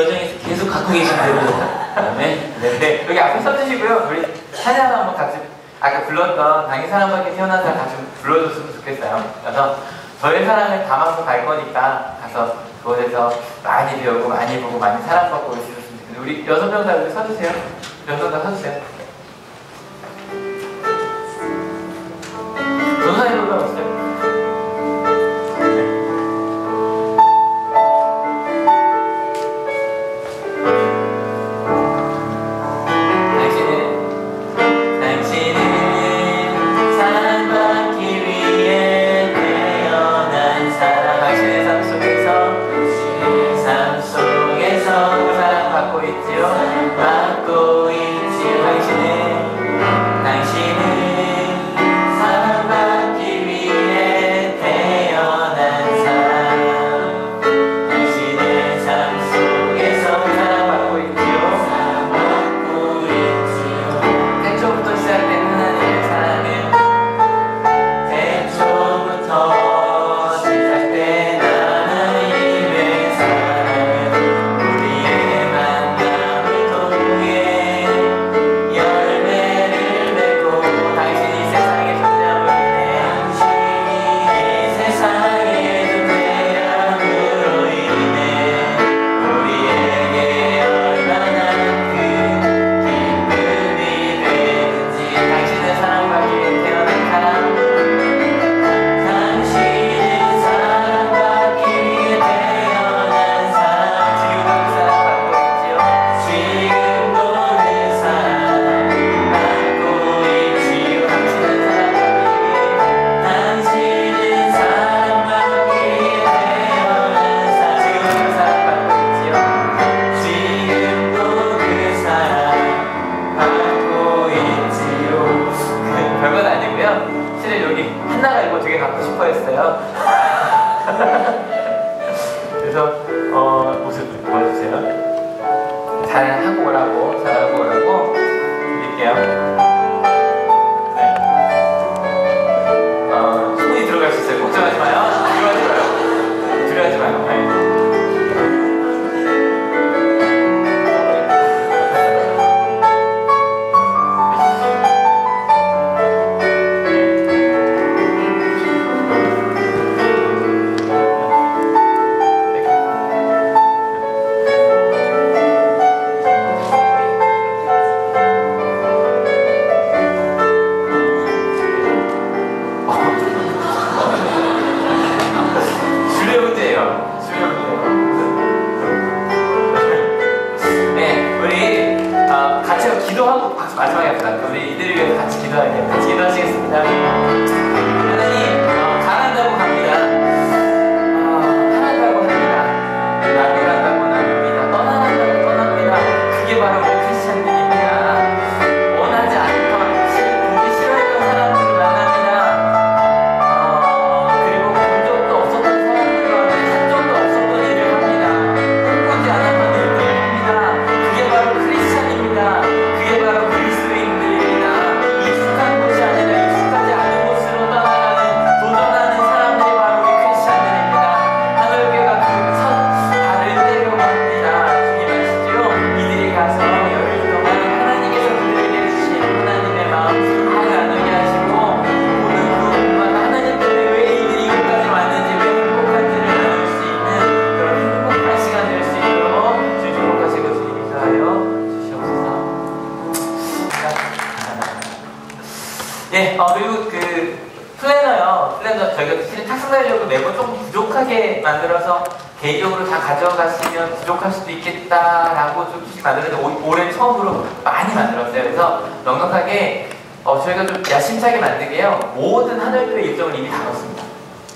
여정에서 계속 갖고 계신 대로 그다음에 네, 여기 앞에 서주시고요. 우리 찬양 한번 같이 아까 불렀던 당신 사랑받게 태어난 사람 같이 불러줬으면 좋겠어요. 그래서 저의 사랑을 담아서 갈 거니까 가서 그곳에서 많이 배우고 많이 보고 많이 사랑받고 있으셨으면 좋겠는데 우리 6명 다 여기 서주세요. 6명 다 서주세요. 전사님 올라오세요. 모습 보여주세요. 잘하고 오라고, 잘하고 오라고 드릴게요. 네. 충분히 들어갈 수 있어요. 걱정하지 마요. 두려워하지 마요. 두려워하지 마요. 네. 기도하고 박수 마지막에 합시다. 우리 이들을 위해서 같이 기도할게요. 같이 기도하시겠습니다. 하나님, 가난다고 갑니다. 하나다고 합니다. 나누란다고 나눕니다. 떠나란다고 떠납니다. 그게 바로 크리스찬들입니다. 원하지 않던, 보기 싫어했던 사람들을 만납니다. 그리고 본 적도 없었던 사람들과 한 적도 없었던 일을 합니다. 꿈꾸지 않았던 일들을 합니다. 그게 바로 크리스찬입니다. 그게 바로 그리스도인들입니다. 익숙한 곳이 아니라 익숙하지 않은 곳으로 떠나가는 도전하는 사람들이 바로 우리 크리스찬들입니다. 하늘교회가 그 발을 떼려고 합니다. 주님 아시죠? 이들이 가서 열흘 동안 하나님께서 그들에게 주신 하나님의 마음 잘 나누게 하시고 오늘 그 온갖 하나님 때문에 왜 이들이 이곳까지 왔는지 왜 행복한지를 나눌 수 있는 그런 행복한 시간 될 수 있도록 주님 축복하시고 주님 인도하여 주시옵소서. 예, 그리고 그 플래너 저희가 사실 탁상달력을 매번 조금 부족하게 만들어서 개인적으로 다 가져가시면 부족할 수도 있겠다라고 좀 조금씩 만들었는데 올해 처음으로 많이 만들었어요. 그래서 넉넉하게 저희가 좀 야심차게 만들게요. 모든 한월교회 일정을 이미 다 넣었습니다.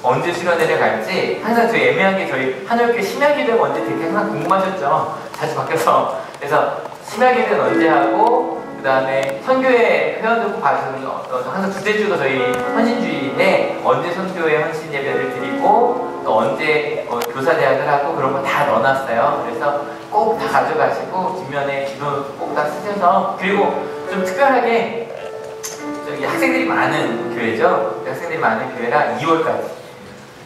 언제 수련회를 갈지 항상 저희 애매하게 저희 한월교회 심야기도가 언제 될지 항상 궁금하셨죠? 자주 바뀌어서. 그래서 심야기도는 언제 하고 그 다음에 선교회 회원들 꼭 봐주는 항상 두째 주가 저희 헌신주의인데 언제 선교회 헌신 예배를 드리고 또 언제 교사대학을 하고 그런 거 다 넣어놨어요. 그래서 꼭 다 가져가시고 뒷면에 기도 꼭 다 쓰셔서 그리고 좀 특별하게 저기 학생들이 많은 교회죠. 학생들이 많은 교회라 2월까지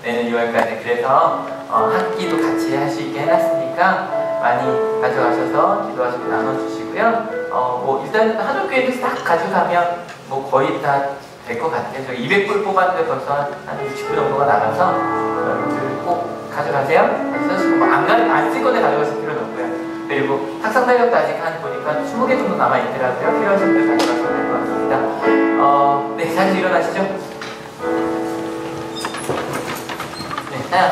내년 2월까지 그래서 학기도 같이 할 수 있게 해놨으니까 많이 가져가셔서 기도하시고 나눠주시고요. 뭐 일단 한옥교회에서 딱 가져가면 뭐 거의 다 될 것 같아요. 저 200불 뽑았는데 벌써 한 60불 정도가 나가서 여러분들 꼭 가져가세요. 쓰시고 뭐 안 쓸 건데 가져가실 필요는 없고요. 그리고 학상 달력도 아직 한 보니까 20개 정도 남아있더라고요. 필요하신 분들 가져가셔도 될 것 같습니다. 네, 다시 일어나시죠. 네, 하나,